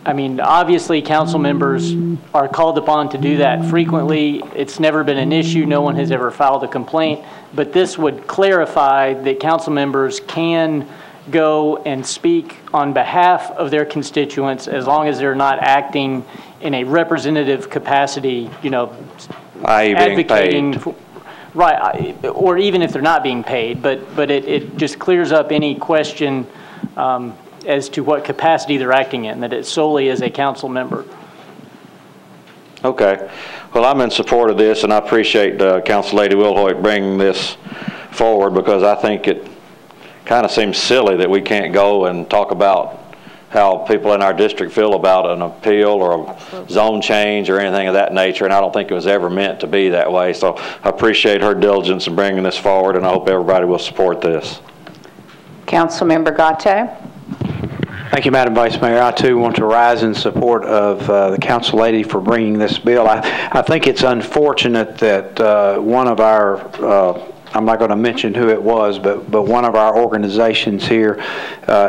I mean, obviously council members are called upon to do that frequently. It's never been an issue. No one has ever filed a complaint. But this would clarify that council members can go and speak on behalf of their constituents as long as they're not acting in a representative capacity, you know, advocating for, right, or even if they're not being paid, but it just clears up any question as to what capacity they're acting in, that it's solely as a council member. Okay. Well, I'm in support of this, and I appreciate Council Lady Wilhoit bringing this forward because I think it kind of seems silly that we can't go and talk about how people in our district feel about an appeal or a zone change or anything of that nature, and I don't think it was ever meant to be that way. So I appreciate her diligence in bringing this forward, and I hope everybody will support this. Councilmember Gatto. Thank you, Madam Vice Mayor. I, too, want to rise in support of the council lady for bringing this bill. I think it's unfortunate that one of our, I'm not going to mention who it was, but one of our organizations here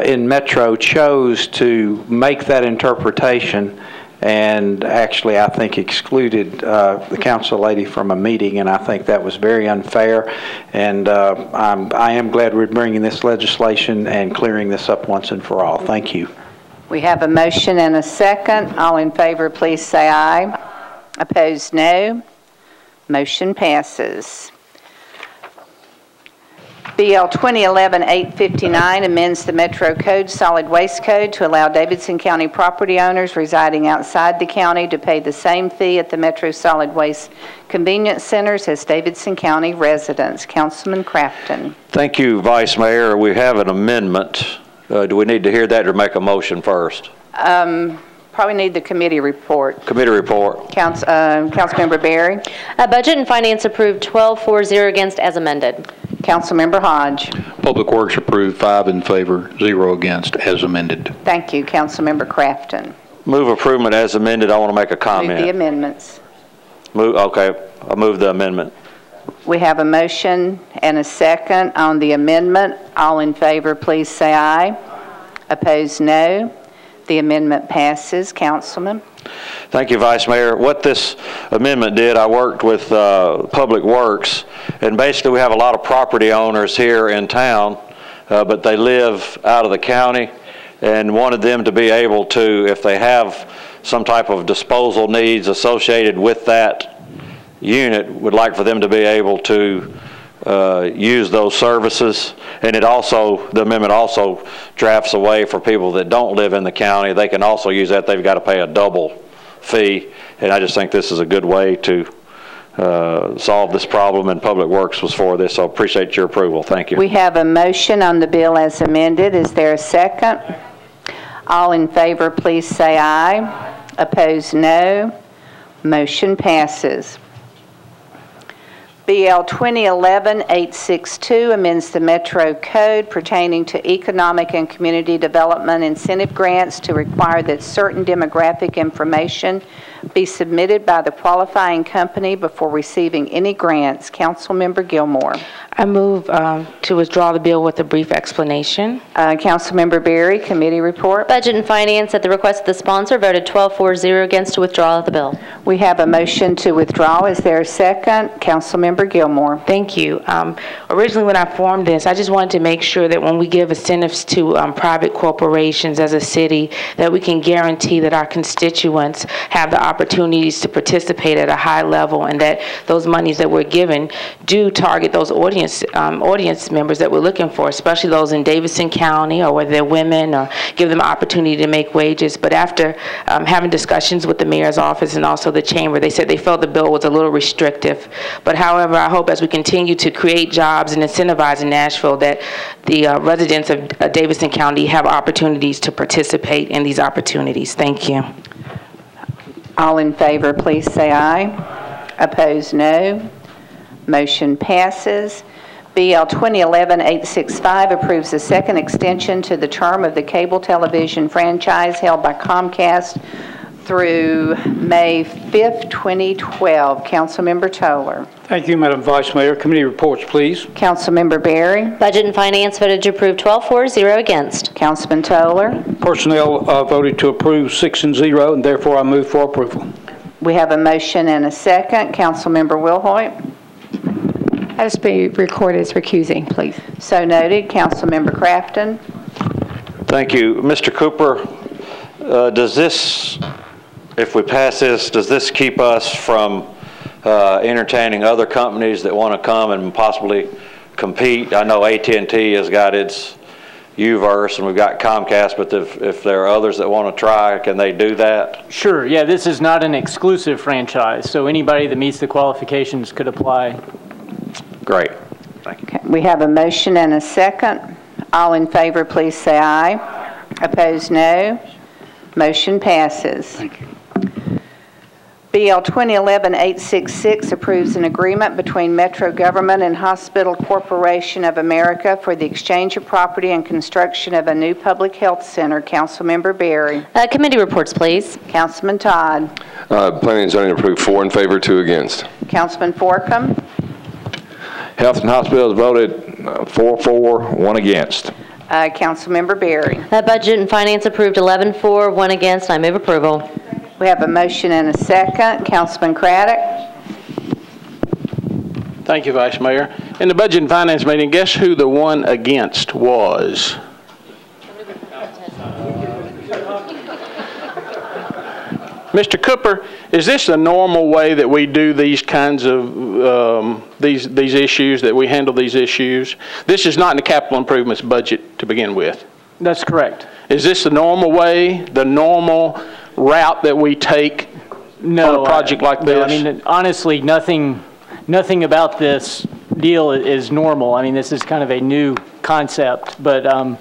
in Metro chose to make that interpretation and actually, I think, excluded the council lady from a meeting, and I think that was very unfair. And I am glad we're bringing this legislation and clearing this up once and for all. Thank you. We have a motion and a second. All in favor, please say aye. Opposed, no. Motion passes. BL 2011-859 amends the Metro Code Solid Waste Code to allow Davidson County property owners residing outside the county to pay the same fee at the Metro Solid Waste Convenience Centers as Davidson County residents. Councilman Crafton. Thank you, Vice Mayor. We have an amendment. Do we need to hear that or make a motion first? Probably need the committee report. Committee report. Councilmember Berry. Budget and Finance approved 12-4-0 against as amended. Councilmember Hodge. Public Works approved 5 in favor, 0 against as amended. Thank you. Councilmember Crafton. Move approval as amended. I want to make a comment. Move the amendments. Okay. I'll move the amendment. We have a motion and a second on the amendment. All in favor, please say aye. Opposed, no. The amendment passes. Councilman. Thank you, Vice Mayor. What this amendment did, I worked with Public Works, and basically we have a lot of property owners here in town, but they live out of the county, and wanted them to be able to, if they have some type of disposal needs associated with that unit, would like for them to be able to use those services. And it also, the amendment also drafts a way for people that don't live in the county. They can also use that. They've got to pay a double fee. And I just think this is a good way to solve this problem, and Public Works was for this, so I appreciate your approval. Thank you. We have a motion on the bill as amended. Is there a second? All in favor, please say aye. Opposed, no. Motion passes. BL 2011-862 amends the Metro Code pertaining to economic and community development incentive grants to require that certain demographic information be submitted by the qualifying company before receiving any grants. Councilmember Gilmore. I move to withdraw the bill with a brief explanation. Councilmember Berry, committee report. Budget and Finance, at the request of the sponsor, voted 12-4-0 against to withdraw the bill. We have a motion to withdraw. Is there a second? Councilmember Gilmore. Thank you. Originally when I formed this, I just wanted to make sure that when we give incentives to private corporations as a city, that we can guarantee that our constituents have the opportunities to participate at a high level, and that those monies that we're given do target those audience members that we're looking for, especially those in Davidson County, or whether they're women, or give them an opportunity to make wages. But after having discussions with the mayor's office and also the chamber, they said they felt the bill was a little restrictive. But however, I hope as we continue to create jobs and incentivize in Nashville, that the residents of Davidson County have opportunities to participate in these opportunities. Thank you. All in favor, please say aye. Opposed, no. Motion passes. BL 2011-865 approves a second extension to the term of the cable television franchise held by Comcast through May 5th, 2012. Councilmember Toller. Thank you, Madam Vice Mayor. Committee reports, please. Councilmember Berry. Budget and Finance voted to approve 12-4-0 against. Councilman Toller. Personnel voted to approve 6-0, and therefore I move for approval. We have a motion and a second. Councilmember Wilhoit. That is be recorded as recusing, please. So noted. Councilmember Crafton. Thank you. Mr. Cooper, does this, if we pass this, does this keep us from entertaining other companies that want to come and possibly compete? I know AT&T has got its UVerse and we've got Comcast, but if there are others that want to try, can they do that? Sure, yeah, this is not an exclusive franchise, so anybody that meets the qualifications could apply. Great. Thank you. Okay. We have a motion and a second. All in favor, please say aye. Opposed, no. Motion passes. Thank you. BL 2011-866 approves an agreement between Metro Government and Hospital Corporation of America for the exchange of property and construction of a new public health center. Councilmember Berry. Committee reports, please. Councilman Todd. Planning and zoning approved 4 in favor, 2 against. Councilman Forcom. Health and Hospitals voted 4-4, 1 against. Councilmember Berry. Budget and Finance approved 11-4, 1 against. I move approval. We have a motion and a second. Councilman Craddock. Thank you, Vice Mayor. In the Budget and Finance meeting, guess who the one against was? Mr. Cooper, is this the normal way that we do these kinds of these issues, that we handle these issues? This is not in the capital improvements budget to begin with. That's correct. Is this the normal way, the normal route that we take on a project like this? No, I mean, honestly, nothing about this deal is normal. I mean, this is kind of a new concept, but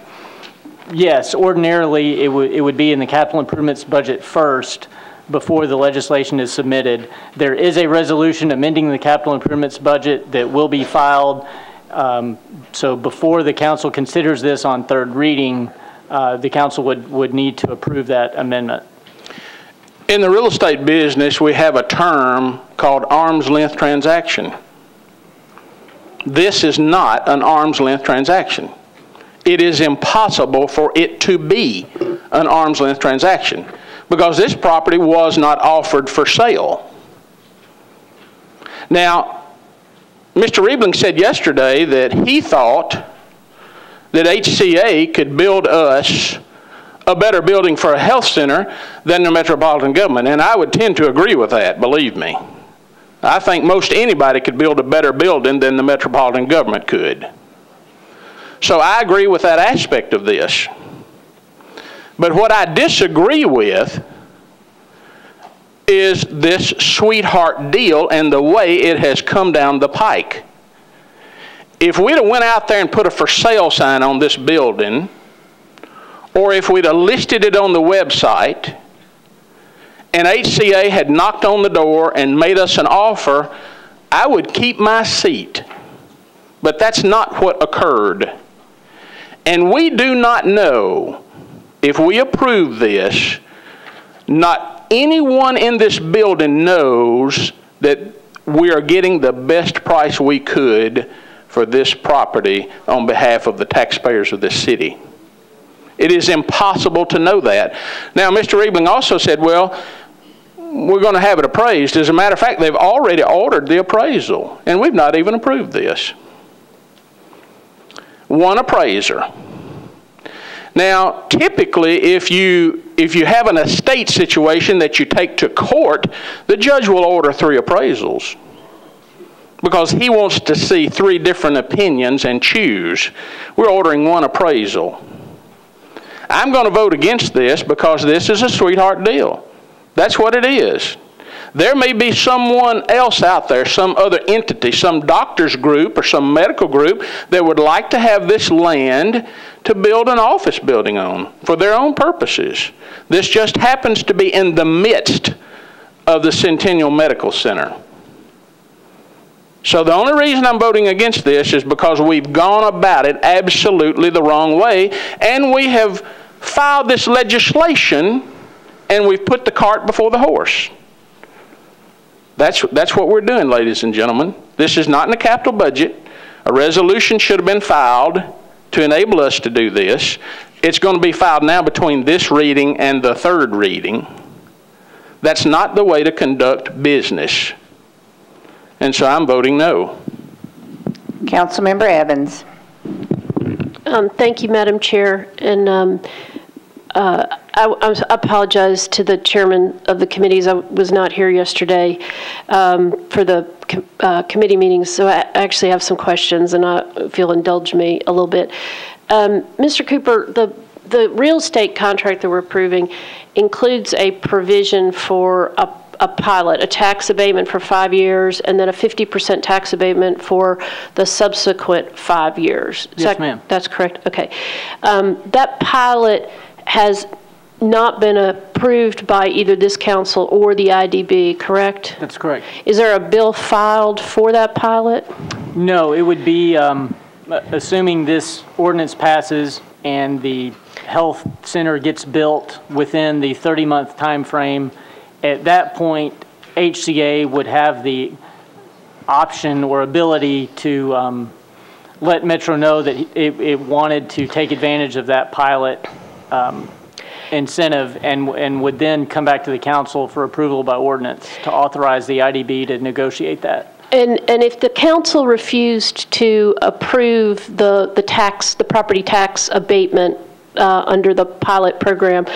yes, ordinarily it would be in the capital improvements budget first before the legislation is submitted. There is a resolution amending the capital improvements budget that will be filed. So before the council considers this on third reading, the council would need to approve that amendment. In the real estate business, we have a term called arm's length transaction. This is not an arm's length transaction. It is impossible for it to be an arm's length transaction because this property was not offered for sale. Now, Mr. Riebling said yesterday that he thought that HCA could build us a better building for a health center than the metropolitan government, and I would tend to agree with that, believe me. I think most anybody could build a better building than the metropolitan government could. So I agree with that aspect of this. But what I disagree with is this sweetheart deal and the way it has come down the pike. If we'd have went out there and put a for sale sign on this building, or if we'd have listed it on the website, and HCA had knocked on the door and made us an offer, I would keep my seat. But that's not what occurred. And we do not know if we approve this, not anyone in this building knows that we are getting the best price we could for this property on behalf of the taxpayers of this city. It is impossible to know that. Now, Mr. Riebling also said, well, we're going to have it appraised. As a matter of fact, they've already ordered the appraisal, and we've not even approved this. One appraiser. Now, typically, if you have an estate situation that you take to court, the judge will order 3 appraisals because he wants to see 3 different opinions and choose. We're ordering 1 appraisal. I'm going to vote against this because this is a sweetheart deal. That's what it is. There may be someone else out there, some other entity, some doctor's group or some medical group that would like to have this land to build an office building on for their own purposes. This just happens to be in the midst of the Centennial Medical Center. So the only reason I'm voting against this is because we've gone about it absolutely the wrong way, and we have filed this legislation and we've put the cart before the horse. That's what we're doing, ladies and gentlemen. This is not in the capital budget. A resolution should have been filed to enable us to do this. It's going to be filed now between this reading and the 3rd reading. That's not the way to conduct business. And so I'm voting no. Councilmember Evans. Thank you, Madam Chair. And I apologize to the chairman of the committees. I was not here yesterday for the committee meetings, so I actually have some questions, and if you'll indulge me a little bit. Mr. Cooper, the real estate contract that we're approving includes a provision for a pilot, a tax abatement for 5 years, and then a 50% tax abatement for the subsequent 5 years. Yes, ma'am. That's correct? Okay. That pilot has not been approved by either this council or the IDB, correct? That's correct. Is there a bill filed for that pilot? No, it would be, assuming this ordinance passes and the health center gets built within the 30-month time frame, at that point, HCA would have the option or ability to let Metro know that it wanted to take advantage of that pilot incentive and would then come back to the council for approval by ordinance to authorize the IDB to negotiate that. And if the council refused to approve the property tax abatement under the pilot program,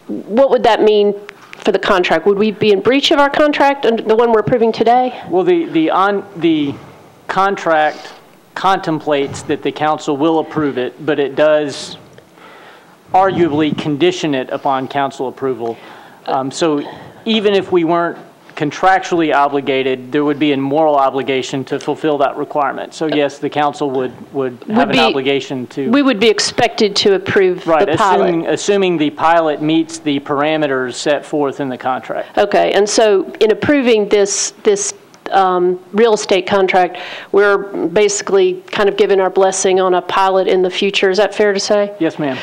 what would that mean for the contract? Would we be in breach of our contract, the one we're approving today? Well, the contract contemplates that the council will approve it, but it does arguably condition it upon council approval. So even if we weren't contractually obligated, there would be a moral obligation to fulfill that requirement. So yes, the council would have an obligation to. We would be expected to approve the pilot. Assuming the pilot meets the parameters set forth in the contract. Okay, and so in approving this real estate contract, we're basically kind of giving our blessing on a pilot in the future. Is that fair to say? Yes, ma'am.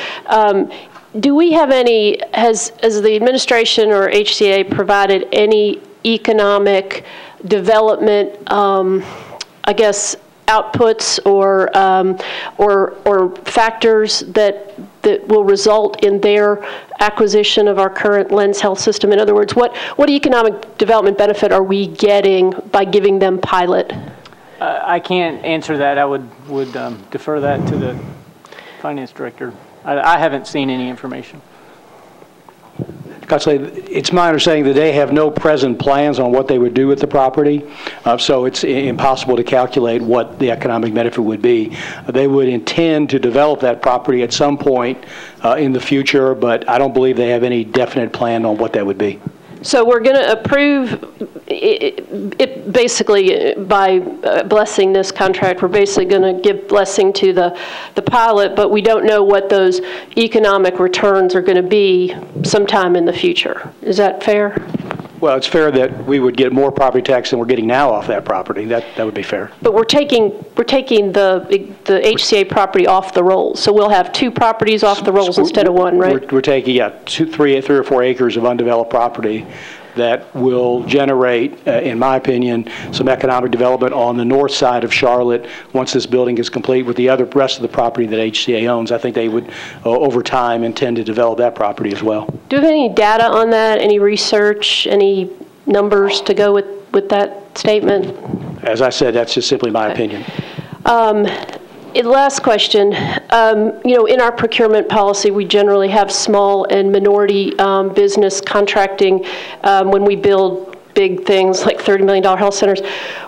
Do we have any, has the administration or HCA provided any economic development, I guess, outputs or factors that will result in their acquisition of our current Lens Health system? In other words, what economic development benefit are we getting by giving them pilot? I can't answer that. I would defer that to the finance director. I haven't seen any information. It's my understanding that they have no present plans on what they would do with the property, so it's impossible to calculate what the economic benefit would be. They would intend to develop that property at some point in the future, but I don't believe they have any definite plan on what that would be. So we're going to approve it basically by blessing this contract. We're basically going to give blessing to the pilot, but we don't know what those economic returns are going to be sometime in the future. Is that fair? Well, it's fair that we would get more property tax than we're getting now off that property. That would be fair. But we're taking the HCA property off the rolls, so we'll have 2 properties off the rolls instead of 1, right? We're taking, yeah, 3 or 4 acres of undeveloped property that will generate, in my opinion, some economic development on the north side of Charlotte once this building is complete with the rest of the property that HCA owns. I think they would, over time, intend to develop that property as well. Do you have any data on that, any research, any numbers to go with that statement? As I said, that's just simply my opinion. Last question. In our procurement policy, we generally have small and minority business contracting when we build big things like $30 million health centers.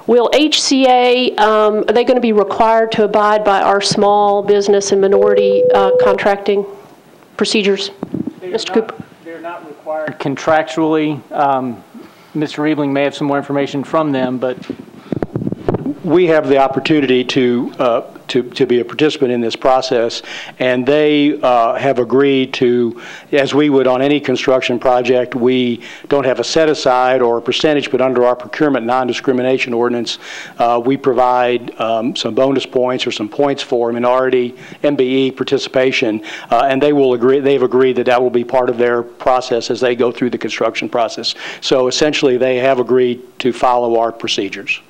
Will HCA, are they going to be required to abide by our small business and minority contracting procedures? Mr. Cooper? They're not required contractually. Mr. Riebling may have some more information from them, but we have the opportunity to be a participant in this process, and they have agreed to, as we would on any construction project, we don't have a set aside or a percentage, but under our procurement non-discrimination ordinance, we provide some bonus points or some points for minority MBE participation, and they've agreed that that will be part of their process as they go through the construction process. So essentially, they have agreed to follow our procedures.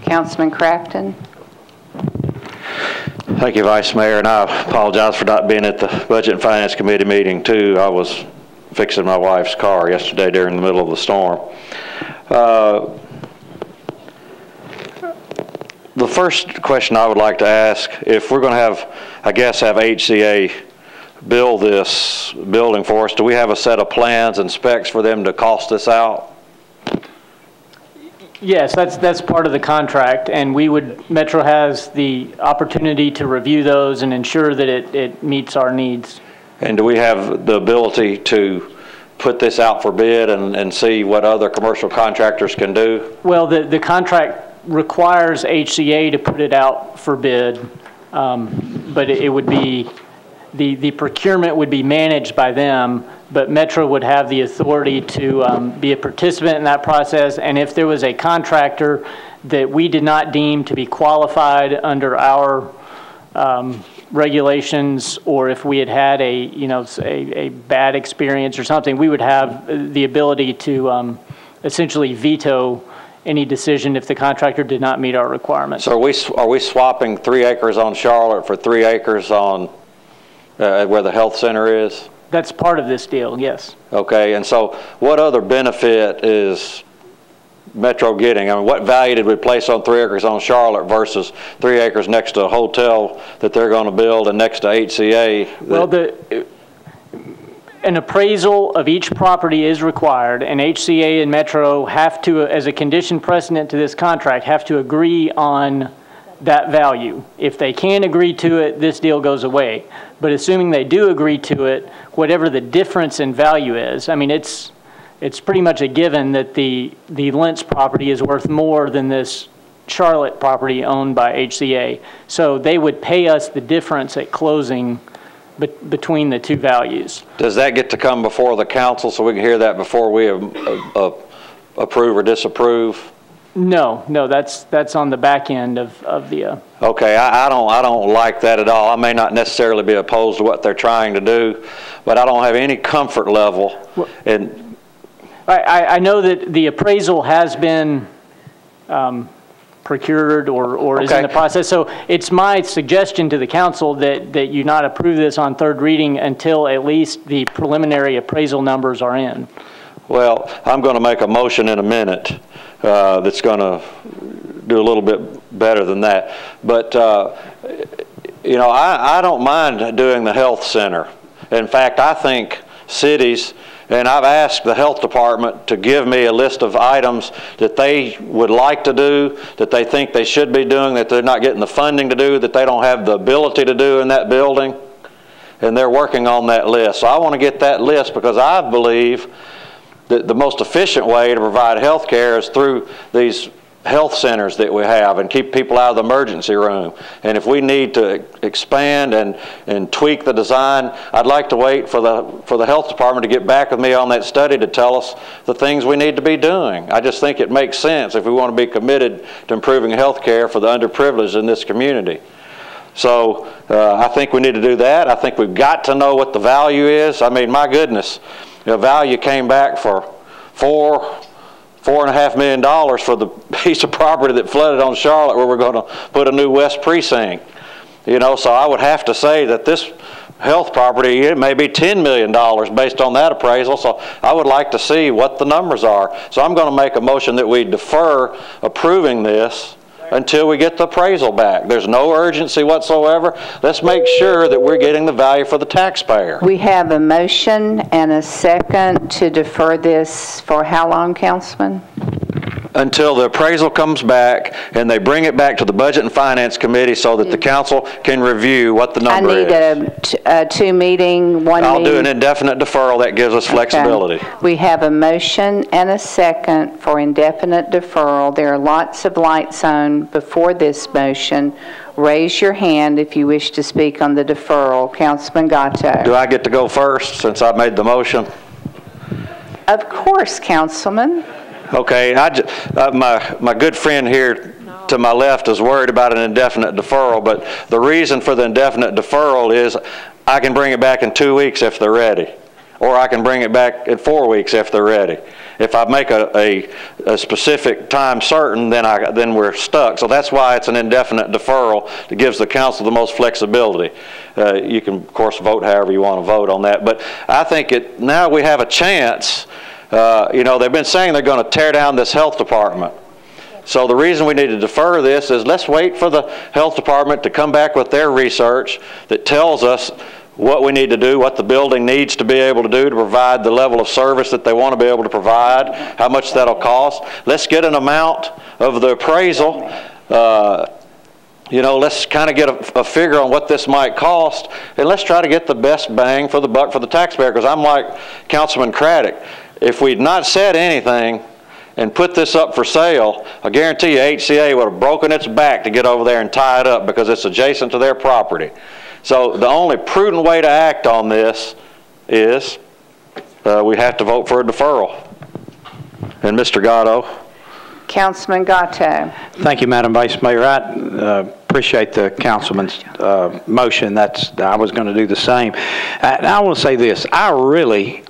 Councilman Crafton. Thank you, Vice Mayor, and I apologize for not being at the Budget and Finance Committee meeting, too. I was fixing my wife's car yesterday during the middle of the storm. The first question I would like to ask, if we're going to have HCA build this building for us, do we have a set of plans and specs for them to cost this out? Yes, that's part of the contract, and Metro has the opportunity to review those and ensure that it meets our needs. And do we have the ability to put this out for bid and see what other commercial contractors can do? Well, the contract requires HCA to put it out for bid, but it would be, the procurement would be managed by them, but Metro would have the authority to be a participant in that process, and if there was a contractor that we did not deem to be qualified under our regulations, or if we had a bad experience or something, we would have the ability to essentially veto any decision if the contractor did not meet our requirements. So are we swapping 3 acres on Charlotte for 3 acres on where the health center is? That's part of this deal, yes. Okay, and so what other benefit is Metro getting? I mean, what value did we place on 3 acres on Charlotte versus 3 acres next to a hotel that they're going to build and next to HCA? Well, an appraisal of each property is required, and HCA and Metro have to, as a condition precedent to this contract, have to agree on that value. If they can't agree to it, this deal goes away. But assuming they do agree to it, whatever the difference in value is, I mean, it's pretty much a given that the Lentz property is worth more than this Charlotte property owned by HCA. So they would pay us the difference at closing between the two values. Does that get to come before the council so we can hear that before we approve or disapprove? No, that's on the back end of the. Okay, I don't like that at all. I may not necessarily be opposed to what they're trying to do, but I don't have any comfort level. And I know that the appraisal has been procured or is in the process. So it's my suggestion to the council that you not approve this on third reading until at least the preliminary appraisal numbers are in. Well, I'm going to make a motion in a minute that's going to do a little bit better than that. But, I don't mind doing the health center. In fact, I think cities, and I've asked the health department to give me a list of items that they would like to do, that they think they should be doing, that they're not getting the funding to do, that they don't have the ability to do in that building. And they're working on that list. So I want to get that list because I believe that the most efficient way to provide health care is through these health centers that we have and keep people out of the emergency room. And if we need to expand and tweak the design, I'd like to wait for the health department to get back with me on that study to tell us the things we need to be doing. I just think it makes sense if we want to be committed to improving health care for the underprivileged in this community. So I think we need to do that. I think we've got to know what the value is. I mean, my goodness, the value came back for $4.5 million for the piece of property that flooded on Charlotte where we're going to put a new West Precinct. You know, so I would have to say that this health property, it may be $10 million based on that appraisal. So I would like to see what the numbers are. So I'm going to make a motion that we defer approving this until we get the appraisal back. There's no urgency whatsoever. Let's make sure that we're getting the value for the taxpayer. We have a motion and a second to defer this for how long, Councilman? Until the appraisal comes back and they bring it back to the Budget and Finance Committee so that the council can review what the number is. I need a two-meeting, one meeting. I'll do an indefinite deferral. That gives us flexibility. Okay. We have a motion and a second for indefinite deferral. There are lots of lights on before this motion. Raise your hand if you wish to speak on the deferral. Councilman Gatto. Do I get to go first since I made the motion? Of course, Councilman. Okay, my good friend here to my left is worried about an indefinite deferral, but the reason for the indefinite deferral is I can bring it back in 2 weeks if they're ready, or I can bring it back in 4 weeks if they're ready. If I make a specific time certain, then we're stuck. So that's why it's an indefinite deferral that gives the council the most flexibility. You can, of course, vote however you want to vote on that, but I think now we have a chance. You know, they've been saying they're going to tear down this health department. So the reason we need to defer this is let's wait for the health department to come back with their research that tells us what we need to do, what the building needs to be able to do to provide the level of service that they want to be able to provide, how much that'll cost. Let's get an amount of the appraisal. You know, let's kind of get a figure on what this might cost, and let's try to get the best bang for the buck for the taxpayer, because I'm like Councilman Craddock. If we'd not said anything and put this up for sale, I guarantee you HCA would have broken its back to get over there and tie it up because it's adjacent to their property. So the only prudent way to act on this is we have to vote for a deferral. And Mr. Gatto. Councilman Gatto. Thank you, Madam Vice Mayor. I appreciate the councilman's motion. I was going to do the same. I want to say this. I really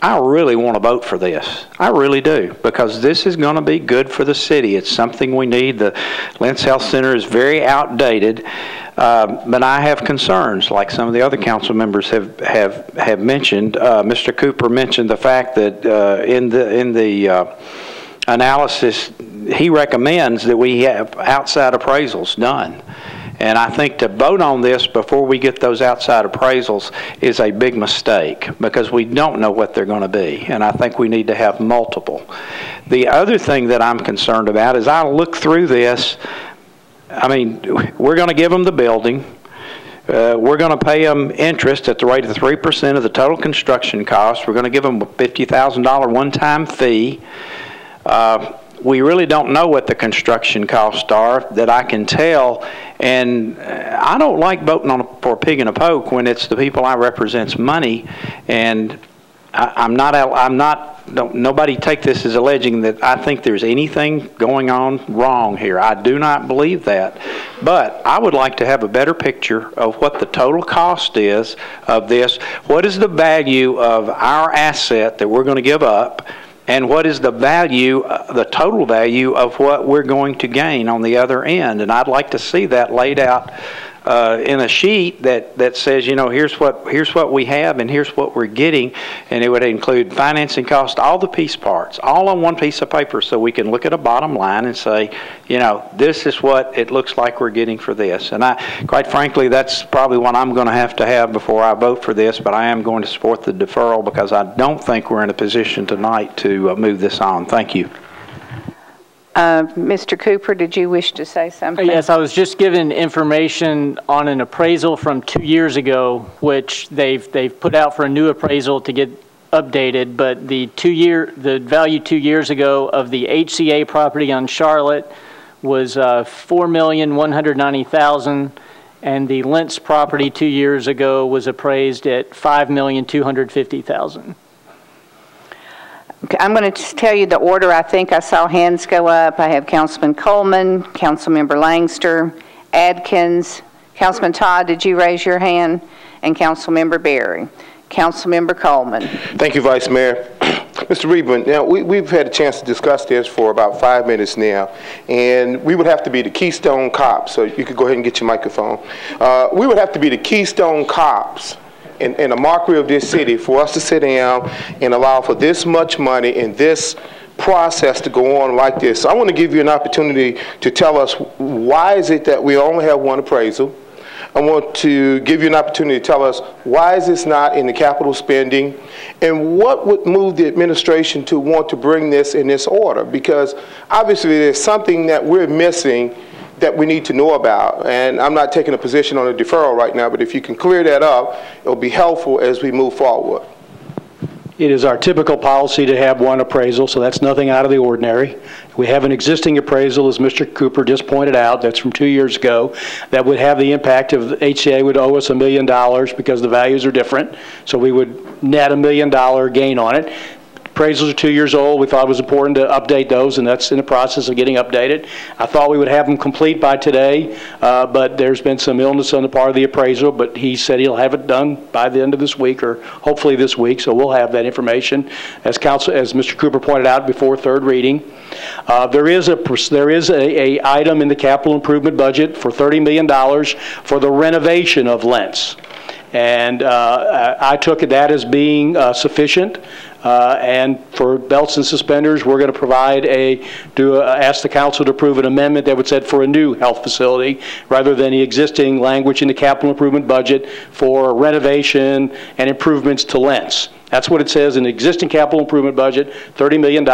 want to vote for this. I really do, because this is going to be good for the city. It's something we need. The Lentz Health Center is very outdated, but I have concerns, like some of the other council members have mentioned. Mr. Cooper mentioned the fact that in the analysis, he recommends that we have outside appraisals done. And I think to vote on this before we get those outside appraisals is a big mistake, because we don't know what they're going to be. And I think we need to have multiple. The other thing that I'm concerned about is I look through this. I mean, we're going to give them the building. We're going to pay them interest at the rate of 3% of the total construction cost. We're going to give them a $50,000 one-time fee. We really don't know what the construction costs are that I can tell, and I don't like voting for a pig in a poke when it's the people I represent's money, and nobody take this as alleging that I think there's anything going on wrong here. I do not believe that, but I would like to have a better picture of what the total cost is of this. What is the value of our asset that we're going to give up? And what is the value, the total value of what we're going to gain on the other end? And I'd like to see that laid out in a sheet that says, you know, here's what we have and here's what we're getting, and it would include financing costs, all the piece parts, all on one piece of paper, so we can look at a bottom line and say, you know, this is what it looks like we're getting for this. And quite frankly, that's probably what I'm going to have before I vote for this, but I am going to support the deferral because I don't think we're in a position tonight to move this on. Thank you. Mr. Cooper, did you wish to say something? Yes, I was just given information on an appraisal from 2 years ago, which they've put out for a new appraisal to get updated, but the value 2 years ago of the HCA property on Charlotte was $4,190,000, and the Lentz property 2 years ago was appraised at $5,250,000. Okay, I'm going to tell you the order. I think I saw hands go up. I have Councilman Coleman, Councilmember Langster, Adkins, Councilman Todd, did you raise your hand? And Councilmember Berry. Councilmember Coleman. Thank you, Vice Mayor. Mr. Reedman, now we've had a chance to discuss this for about 5 minutes now, and we would have to be the Keystone Cops, so you could go ahead and get your microphone. We would have to be the Keystone Cops and a mockery of this city for us to sit down and allow for this much money and this process to go on like this. So I want to give you an opportunity to tell us why is it that we only have one appraisal. I want to give you an opportunity to tell us why is this not in the capital spending, and what would move the administration to want to bring this in this order, because obviously there's something that we're missing that we need to know about. And I'm not taking a position on a deferral right now, but if you can clear that up, it'll be helpful as we move forward. It is our typical policy to have one appraisal, so that's nothing out of the ordinary. We have an existing appraisal, as Mr. Cooper just pointed out, that's from 2 years ago, that would have the impact of HCA would owe us $1 million because the values are different, so we would net $1 million gain on it. Appraisals are 2 years old. We thought it was important to update those, and that's in the process of getting updated. I thought we would have them complete by today, but there's been some illness on the part of the appraisal, but he said he'll have it done by the end of this week, or hopefully this week, so we'll have that information. As Mr. Cooper pointed out before third reading, there is a item in the capital improvement budget for $30 million for the renovation of Lentz. And I took that as being sufficient. And for belts and suspenders, we're going to provide ask the council to approve an amendment that would say for a new health facility rather than the existing language in the capital improvement budget for renovation and improvements to Lentz. That's what it says in the existing capital improvement budget, $30 million.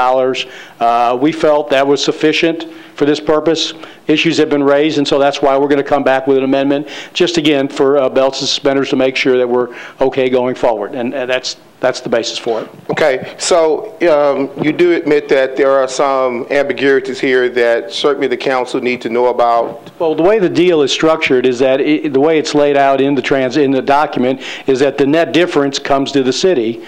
We felt that was sufficient for this purpose. Issues have been raised, and so that's why we're going to come back with an amendment, just again for belts and suspenders to make sure that we're okay going forward. And that's the basis for it. Okay, so you do admit that there are some ambiguities here that certainly the council need to know about. Well, the way the deal is structured is that the way it's laid out in the document is that the net difference comes to the city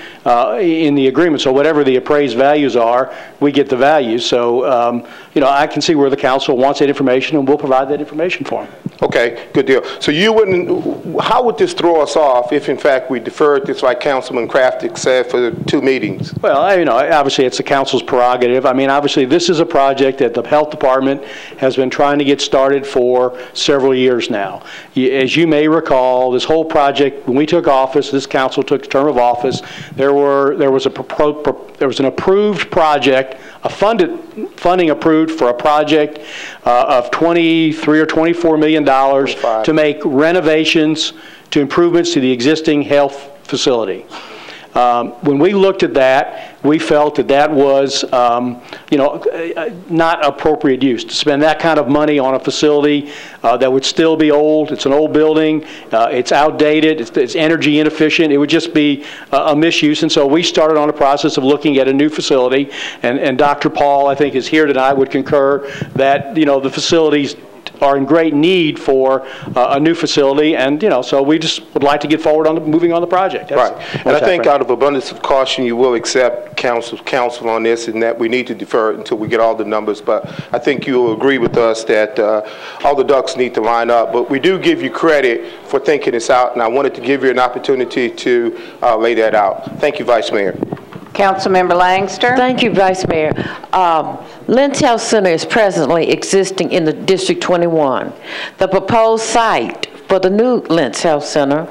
in the agreement. So whatever the appraised values are, we get the values. So I can see where the council wants that information, and we'll provide that information for them. Okay, good deal. So you wouldn't. How would this throw us off if, in fact, we deferred this, like Councilman Crafty said, for the 2 meetings? Well, obviously it's the council's prerogative. I mean, obviously this is a project that the health department has been trying to get started for several years now. As you may recall, this whole project, when we took office, this council took the term of office, there was an approved project, funding approved for a project of $23 or $24 million to make renovations to improvements to the existing health facility. When we looked at that, we felt that was, not appropriate use to spend that kind of money on a facility that would still be old. It's an old building. It's outdated. It's energy inefficient. It would just be a misuse. And so we started on a process of looking at a new facility. And Dr. Paul, I think, is here tonight, would concur that, the facilities are in great need for a new facility, and so we just would like to get forward on moving on the project. Right, and I think out of abundance of caution, you will accept counsel on this, and that we need to defer it until we get all the numbers. But I think you will agree with us that all the ducks need to line up. But we do give you credit for thinking this out, and I wanted to give you an opportunity to lay that out. Thank you, Vice Mayor. Councilmember Langster. Thank you, Vice Mayor. Lentz Health Center is presently existing in the District 21. The proposed site for the new Lentz Health Center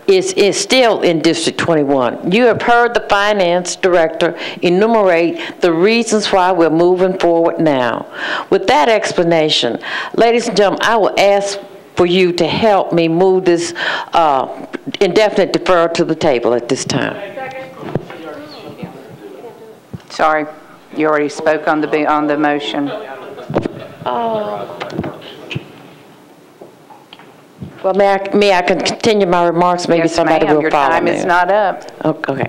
is still in District 21. You have heard the finance director enumerate the reasons why we're moving forward now. With that explanation, ladies and gentlemen, I will ask for you to help me move this indefinite deferral to the table at this time. Sorry, you already spoke on the motion. Well, may I continue my remarks? Maybe yes, somebody will follow me. Your time is not up. Okay.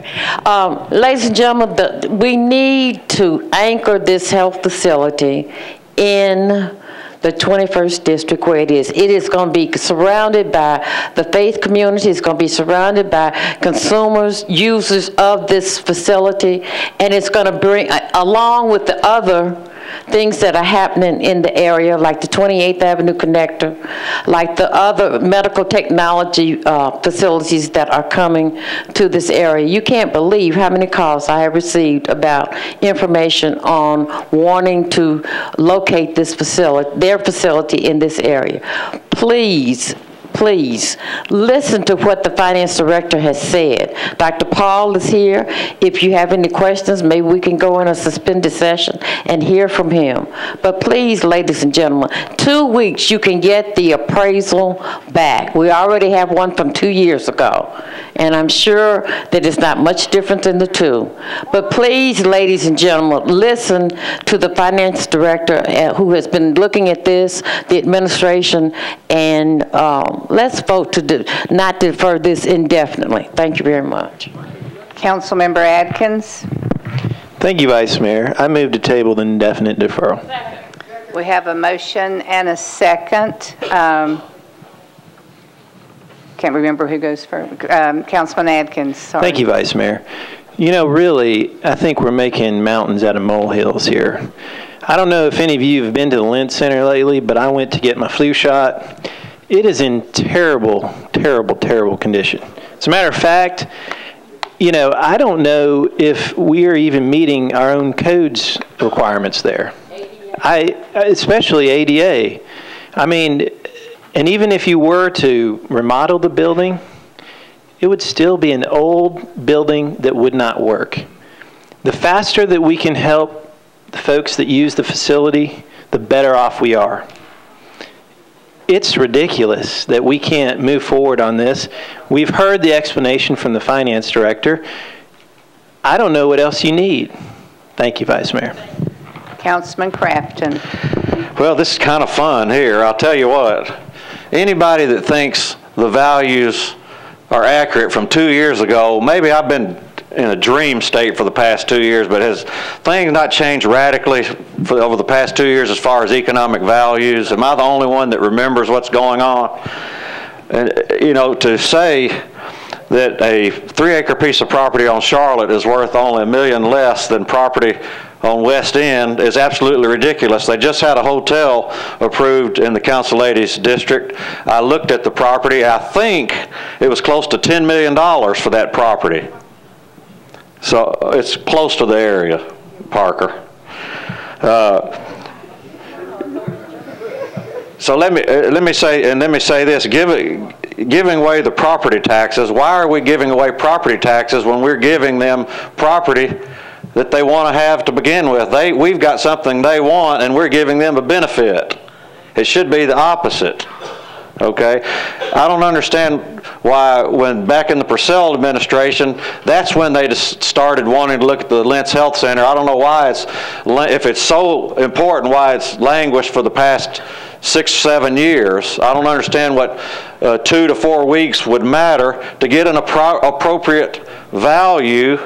Ladies and gentlemen, we need to anchor this health facility in the 21st district where it is. It is going to be surrounded by the faith community. It's going to be surrounded by consumers, users of this facility, and it's going to bring, along with the other things that are happening in the area, like the 28th Avenue connector, like the other medical technology facilities that are coming to this area. You can't believe how many calls I have received about information on wanting to locate this facility, their facility in this area. Please, please listen to what the finance director has said. Dr. Paul is here. If you have any questions, maybe we can go in a suspended session and hear from him. But please, ladies and gentlemen, 2 weeks you can get the appraisal back. We already have one from 2 years ago, and I'm sure that it's not much different than the two. But please, ladies and gentlemen, listen to the finance director who has been looking at this, the administration, and let's vote to not defer this indefinitely. Thank you very much. Councilmember Adkins. Thank you, Vice Mayor. I move to table the indefinite deferral. We have a motion and a second. Can't remember who goes first. Councilman Adkins, sorry. Thank you, Vice Mayor. You know, really, I think we're making mountains out of molehills here. I don't know if any of you have been to the Lent Center lately, but I went to get my flu shot. It is in terrible, terrible, terrible condition. As a matter of fact, you know, I don't know if we are even meeting our own codes requirements there. Especially ADA. I mean, and even if you were to remodel the building, it would still be an old building that would not work. The faster that we can help the folks that use the facility, the better off we are. It's ridiculous that we can't move forward on this. We've heard the explanation from the finance director. I don't know what else you need. Thank you, Vice Mayor. Councilman Crafton. Well, this is kind of fun here. I'll tell you what. Anybody that thinks the values are accurate from 2 years ago, maybe I've been in a dream state for the past 2 years, but has things not changed radically over the past 2 years as far as economic values? Am I the only one that remembers what's going on? And, you know, to say that a 3-acre piece of property on Charlotte is worth only $1 million less than property on West End is absolutely ridiculous. They just had a hotel approved in the Council Ladies District. I looked at the property. I think it was close to $10 million for that property. So it's close to the area, Parker. So let me say this: giving away the property taxes. Why are we giving away property taxes when we're giving them property that they want to have to begin with? We've got something they want, and we're giving them a benefit. It should be the opposite. Okay, I don't understand why, when back in the Purcell administration, that's when they just started wanting to look at the Lentz Health Center. I don't know why if it's so important, why it's languished for the past 6 or 7 years. I don't understand what 2 to 4 weeks would matter to get an appropriate value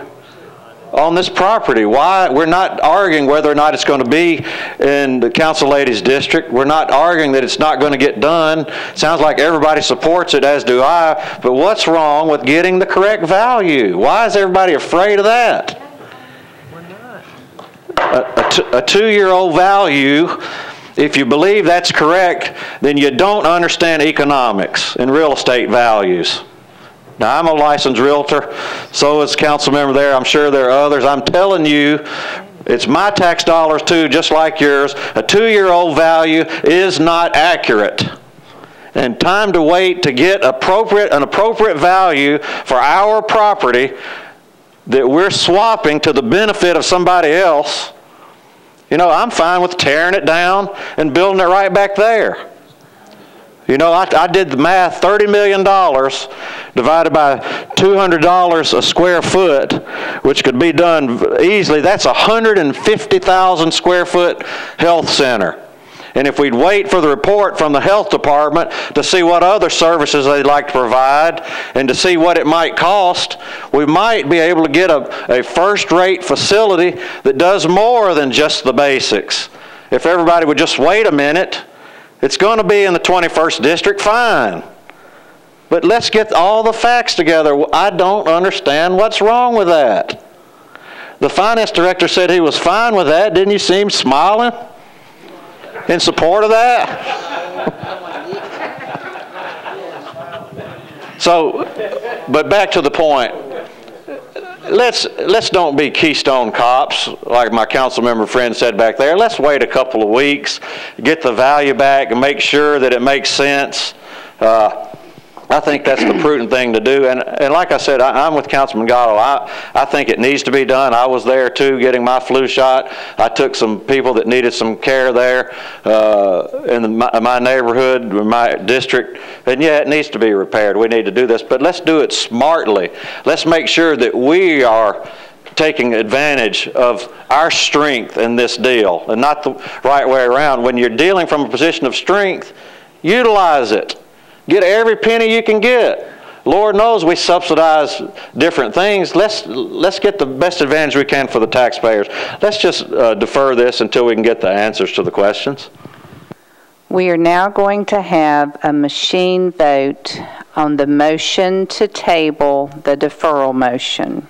on this property. Why? We're not arguing whether or not it's going to be in the Council Ladies District. We're not arguing that it's not going to get done. Sounds like everybody supports it, as do I. But what's wrong with getting the correct value? Why is everybody afraid of that? A 2-year-old value, if you believe that's correct, then you don't understand economics and real estate values. Now, I'm a licensed realtor, so is the council member there. I'm sure there are others. I'm telling you, it's my tax dollars too, just like yours. A 2-year-old value is not accurate. And time to wait to get an appropriate value for our property that we're swapping to the benefit of somebody else. You know, I'm fine with tearing it down and building it right back there. You know, I did the math. $30 million divided by $200 a square foot, which could be done easily. That's 150,000 square foot health center. And if we'd wait for the report from the health department to see what other services they'd like to provide and to see what it might cost, we might be able to get a first-rate facility that does more than just the basics. If everybody would just wait a minute It's going to be in the 21st District, fine. But let's get all the facts together. I don't understand what's wrong with that. The finance director said he was fine with that. Didn't you see him smiling in support of that? So, but back to the point. Let's don't be Keystone cops, like my council member friend said back there. Let's wait a couple of weeks, get the value back, and make sure that it makes sense. I think that's the prudent thing to do. And like I said, I'm with Councilman Gatto. I think it needs to be done. I was there too, getting my flu shot. I took some people that needed some care there in my neighborhood, my district. And yeah, it needs to be repaired. We need to do this. But let's do it smartly. Let's make sure that we are taking advantage of our strength in this deal and not the right way around. When you're dealing from a position of strength, utilize it. Get every penny you can get. Lord knows we subsidize different things. Let's get the best advantage we can for the taxpayers. Let's just defer this until we can get the answers to the questions. We are now going to have a machine vote on the motion to table the deferral motion.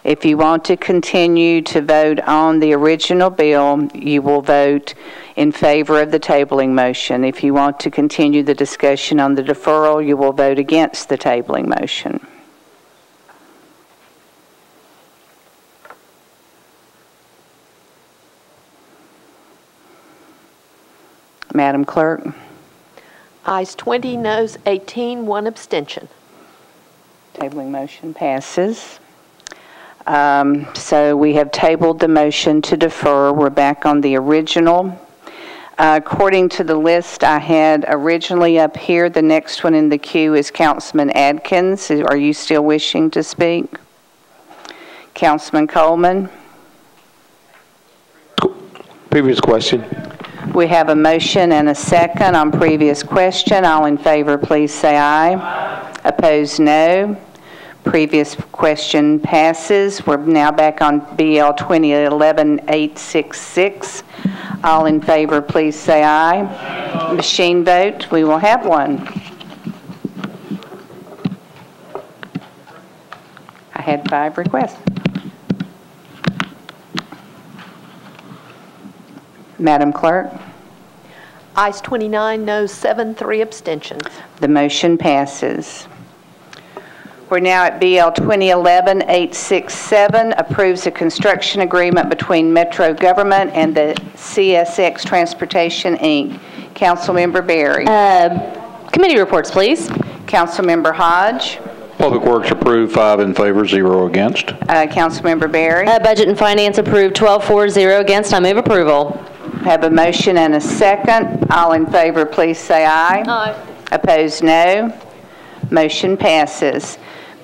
If you want to continue to vote on the original bill, you will vote in favor of the tabling motion. If you want to continue the discussion on the deferral, you will vote against the tabling motion. Madam Clerk. Ayes 20, noes 18, 1 abstention. Tabling motion passes. So we have tabled the motion to defer. We're back on the original. According to the list I had originally up here, the next one in the queue is Councilman Adkins. Are you still wishing to speak? Councilman Coleman? Previous question. We have a motion and a second on previous question. All in favor, please say aye. Aye. Opposed, no. Previous question passes. We're now back on BL 2011-866. All in favor, please say aye. Aye. Machine vote. We will have one. I had 5 requests. Madam Clerk. Ayes 29, noes 7, 3 abstentions. The motion passes. We're now at BL 2011-867, approves a construction agreement between Metro Government and the CSX Transportation, Inc. Councilmember Berry. Committee reports, please. Councilmember Hodge. Public Works approved, 5 in favor, 0 against. Councilmember Berry. Budget and Finance approved, 12-4, 0 against. I move approval. Have a motion and a second. All in favor, please say aye. Aye. Opposed, no. Motion passes.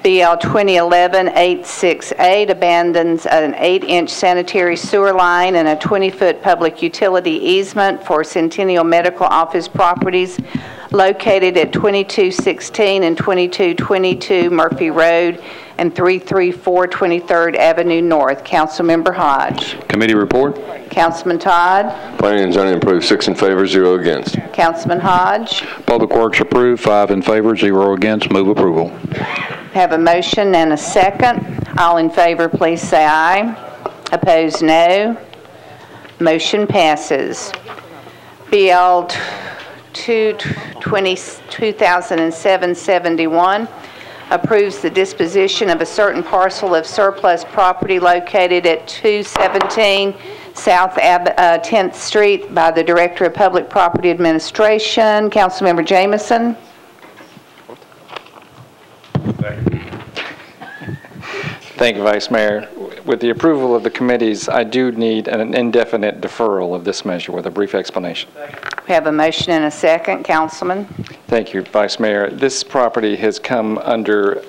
BL 2011-868 abandons an 8-inch sanitary sewer line and a 20-foot public utility easement for Centennial Medical Office properties located at 2216 and 2222 Murphy Road and 334 23rd Avenue North. Councilmember Hodge. Committee report. Councilman Todd. Planning and zoning approved, 6 in favor, 0 against. Councilman Hodge. Public Works approved, 5 in favor, 0 against. Move approval. Have a motion and a second. All in favor, please say aye. Opposed, no. Motion passes. BL 2007-71 approves the disposition of a certain parcel of surplus property located at 217 South 10th Street by the Director of Public Property Administration. Councilmember Jameson. Thank you, Vice Mayor. With the approval of the committees, I do need an indefinite deferral of this measure with a brief explanation. We have a motion and a second. Councilman. Thank you, Vice Mayor. This property has come under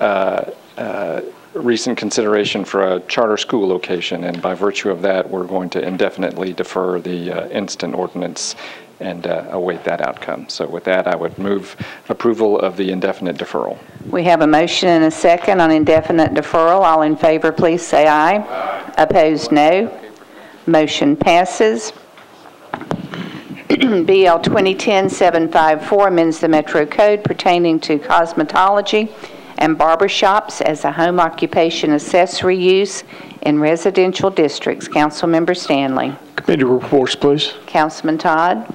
recent consideration for a charter school location, and by virtue of that, we're going to indefinitely defer the instant ordinance and await that outcome. So with that, I would move approval of the indefinite deferral. We have a motion and a second on indefinite deferral. All in favor, please say aye. Aye. Opposed, no. Motion passes. BL 2010-754 amends the Metro Code pertaining to cosmetology and barbershops as a home occupation accessory use in residential districts. Councilmember Stanley. Committee reports, please. Councilman Todd.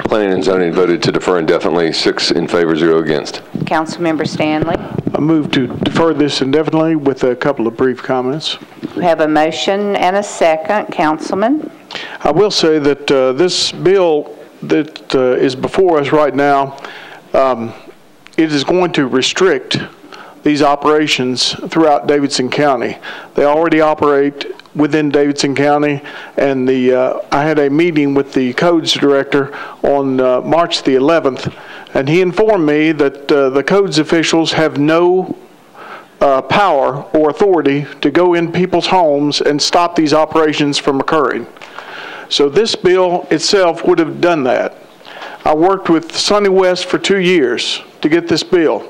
Planning and Zoning voted to defer indefinitely, 6 in favor, 0 against. Councilmember Stanley. I move to defer this indefinitely with a couple of brief comments. We have a motion and a second. Councilman. I will say that this bill that is before us right now, it is going to restrict these operations throughout Davidson County. They already operate within Davidson County, and I had a meeting with the codes director on March the 11th, and he informed me that the codes officials have no power or authority to go in people's homes and stop these operations from occurring. So this bill itself would have done that. I worked with Sonny West for 2 years to get this bill.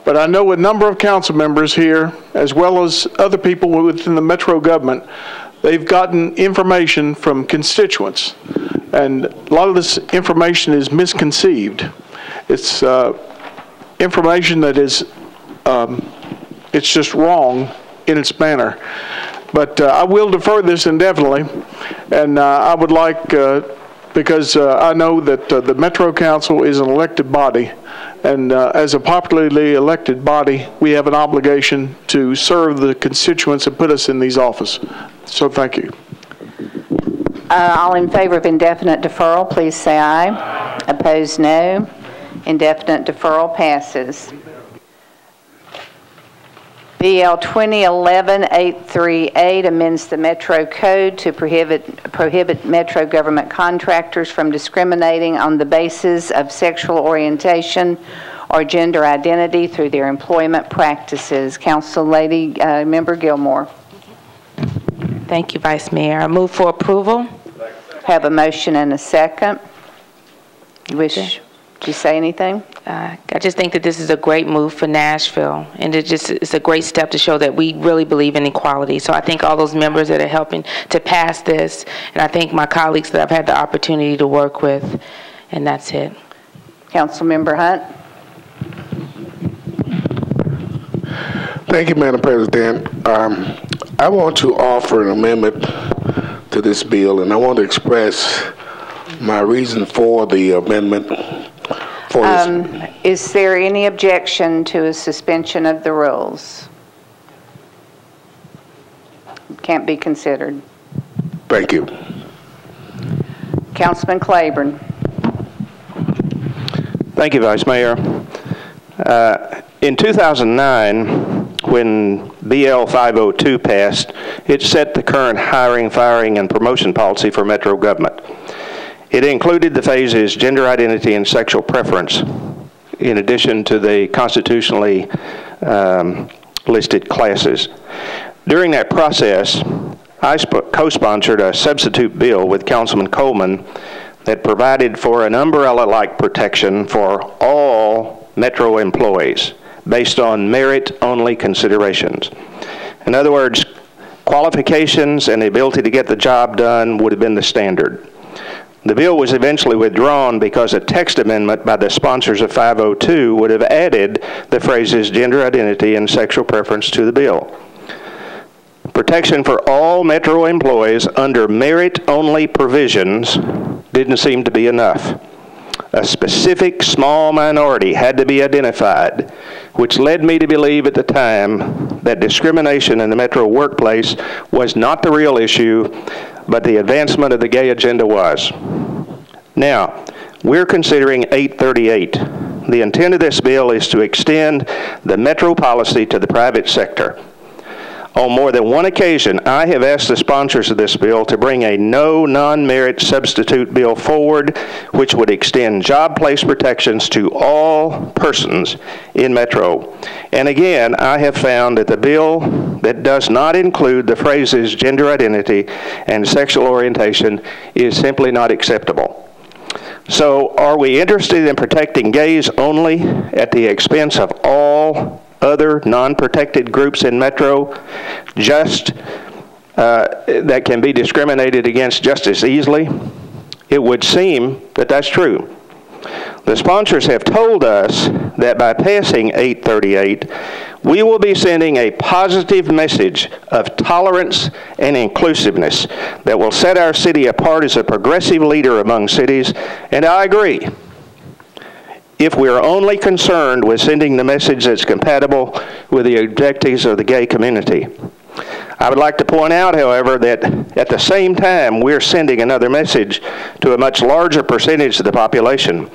But I know a number of council members here, as well as other people within the Metro government, they've gotten information from constituents. And a lot of this information is misconceived. It's information that is, it's just wrong in its manner. But I will defer this indefinitely, and I would like, because I know that the Metro Council is an elected body, and as a popularly elected body, we have an obligation to serve the constituents that put us in these offices. So thank you. All in favor of indefinite deferral, please say aye. Opposed, no. Indefinite deferral passes. BL 2011-838 amends the Metro Code to prohibit Metro government contractors from discriminating on the basis of sexual orientation or gender identity through their employment practices. Council Lady Member Gilmore. Thank you, Vice Mayor. I move for approval. Have a motion and a second. You wish to say anything? I just think that this is a great move for Nashville, and it's a great step to show that we really believe in equality. So I thank all those members that are helping to pass this, and I thank my colleagues that I've had the opportunity to work with, and that's it. Councilmember Hunt. Thank you, Madam President. I want to offer an amendment to this bill, and I want to express my reason for the amendment. Is there any objection to a suspension of the rules? Can't be considered. Thank you. Councilman Claiborne. Thank you, Vice Mayor. In 2009, when BL 502 passed, it set the current hiring, firing, and promotion policy for Metro government. It included the phases gender identity and sexual preference, in addition to the constitutionally listed classes. During that process, I co-sponsored a substitute bill with Councilman Coleman that provided for an umbrella-like protection for all Metro employees based on merit-only considerations. In other words, qualifications and the ability to get the job done would have been the standard. The bill was eventually withdrawn because a text amendment by the sponsors of 502 would have added the phrases gender identity and sexual preference to the bill. Protection for all Metro employees under merit-only provisions didn't seem to be enough. A specific small minority had to be identified, which led me to believe at the time that discrimination in the Metro workplace was not the real issue, but the advancement of the gay agenda was. Now, we're considering 838. The intent of this bill is to extend the Metro policy to the private sector. On more than one occasion, I have asked the sponsors of this bill to bring a no non-merit substitute bill forward, which would extend job place protections to all persons in Metro. And again, I have found that the bill that does not include the phrases gender identity and sexual orientation is simply not acceptable. So are we interested in protecting gays only at the expense of all other non-protected groups in Metro that can be discriminated against just as easily? It would seem that that's true. The sponsors have told us that by passing 838, we will be sending a positive message of tolerance and inclusiveness that will set our city apart as a progressive leader among cities, and I agree. If we are only concerned with sending the message that's compatible with the objectives of the gay community. I would like to point out, however, that at the same time, we're sending another message to a much larger percentage of the population.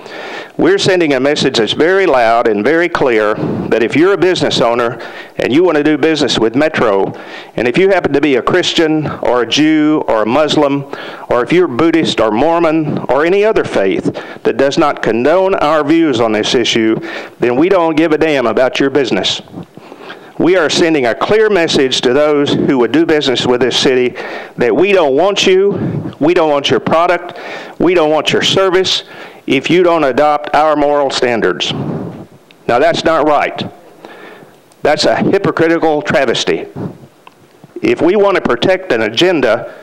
We're sending a message that's very loud and very clear that if you're a business owner and you want to do business with Metro, and if you happen to be a Christian or a Jew or a Muslim, or if you're Buddhist or Mormon or any other faith that does not condone our views on this issue, then we don't give a damn about your business. We are sending a clear message to those who would do business with this city that we don't want you, we don't want your product, we don't want your service if you don't adopt our moral standards. Now that's not right. That's a hypocritical travesty. If we want to protect an agenda,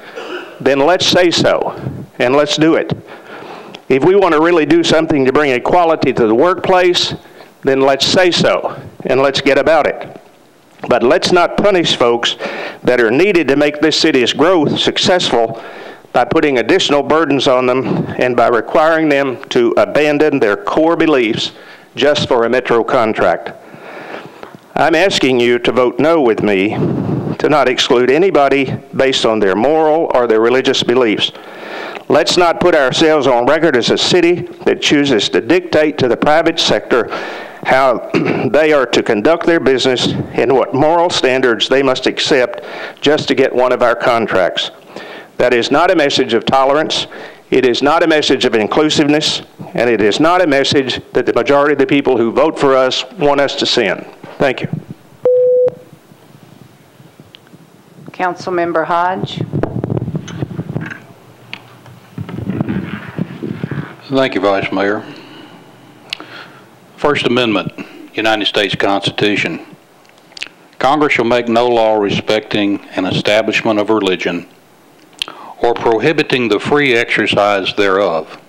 then let's say so, and let's do it. If we want to really do something to bring equality to the workplace, then let's say so, and let's get about it. But let's not punish folks that are needed to make this city's growth successful by putting additional burdens on them and by requiring them to abandon their core beliefs just for a Metro contract. I'm asking you to vote no with me to not exclude anybody based on their moral or their religious beliefs. Let's not put ourselves on record as a city that chooses to dictate to the private sector how they are to conduct their business and what moral standards they must accept just to get one of our contracts. That is not a message of tolerance, it is not a message of inclusiveness, and it is not a message that the majority of the people who vote for us want us to send. Thank you. Councilmember Hodge. Thank you, Vice Mayor. First Amendment, United States Constitution. Congress shall make no law respecting an establishment of religion or prohibiting the free exercise thereof.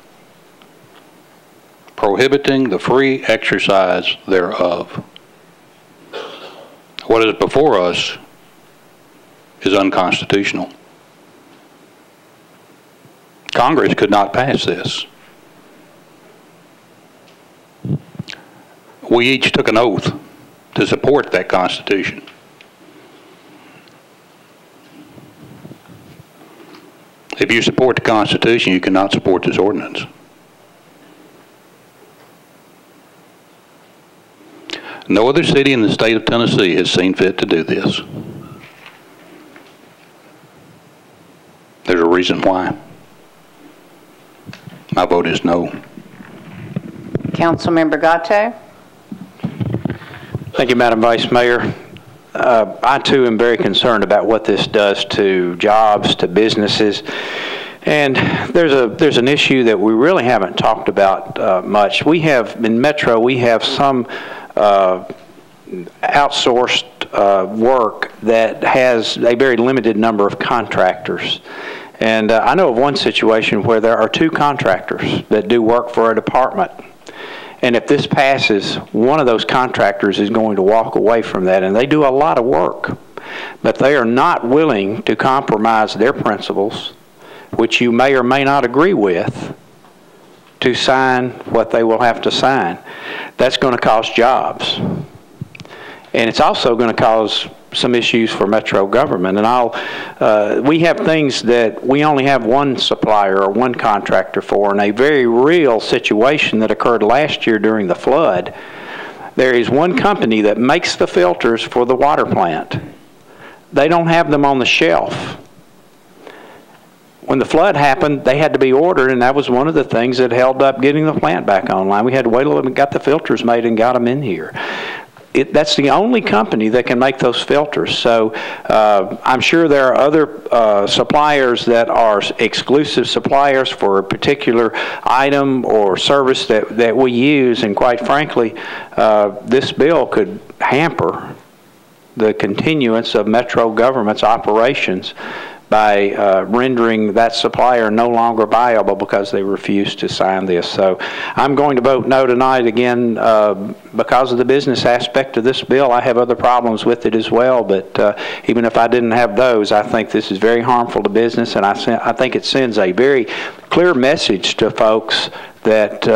Prohibiting the free exercise thereof. What is before us is unconstitutional. Congress could not pass this. We each took an oath to support that Constitution. If you support the Constitution, you cannot support this ordinance. No other city in the state of Tennessee has seen fit to do this. There's a reason why. My vote is no. Councilmember Gatto. Thank you, Madam Vice Mayor. I too am very concerned about what this does to jobs, to businesses. And there's an issue that we really haven't talked about much. We have, in Metro, we have some outsourced work that has a very limited number of contractors. And I know of one situation where there are 2 contractors that do work for a department. And if this passes, one of those contractors is going to walk away from that, and they do a lot of work. But they are not willing to compromise their principles, which you may or may not agree with, to sign what they will have to sign. That's going to cost jobs. And it's also going to cause some issues for Metro government. And we have things that we only have one supplier or one contractor for. In a very real situation that occurred last year during the flood, there is one company that makes the filters for the water plant. They don't have them on the shelf. When the flood happened, they had to be ordered, and that was one of the things that held up getting the plant back online. We had to wait a little bit, got the filters made, and got them in here. That's the only company that can make those filters. So I'm sure there are other suppliers that are exclusive suppliers for a particular item or service that we use, and quite frankly, this bill could hamper the continuance of Metro government's operations by rendering that supplier no longer viable because they refused to sign this. So I'm going to vote no tonight again because of the business aspect of this bill. I have other problems with it as well, but even if I didn't have those, I think this is very harmful to business, and I think it sends a very clear message to folks that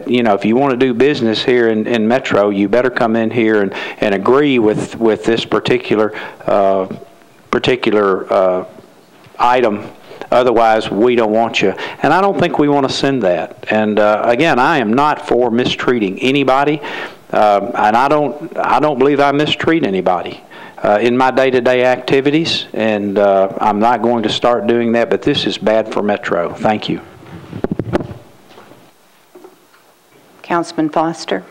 if you want to do business here in Metro, you better come in here and agree with this particular item. Otherwise, we don't want you. And I don't think we want to send that. And again, I am not for mistreating anybody, and I don't believe I mistreat anybody in my day-to-day activities, and I'm not going to start doing that, but this is bad for Metro. Thank you. Councilman Foster.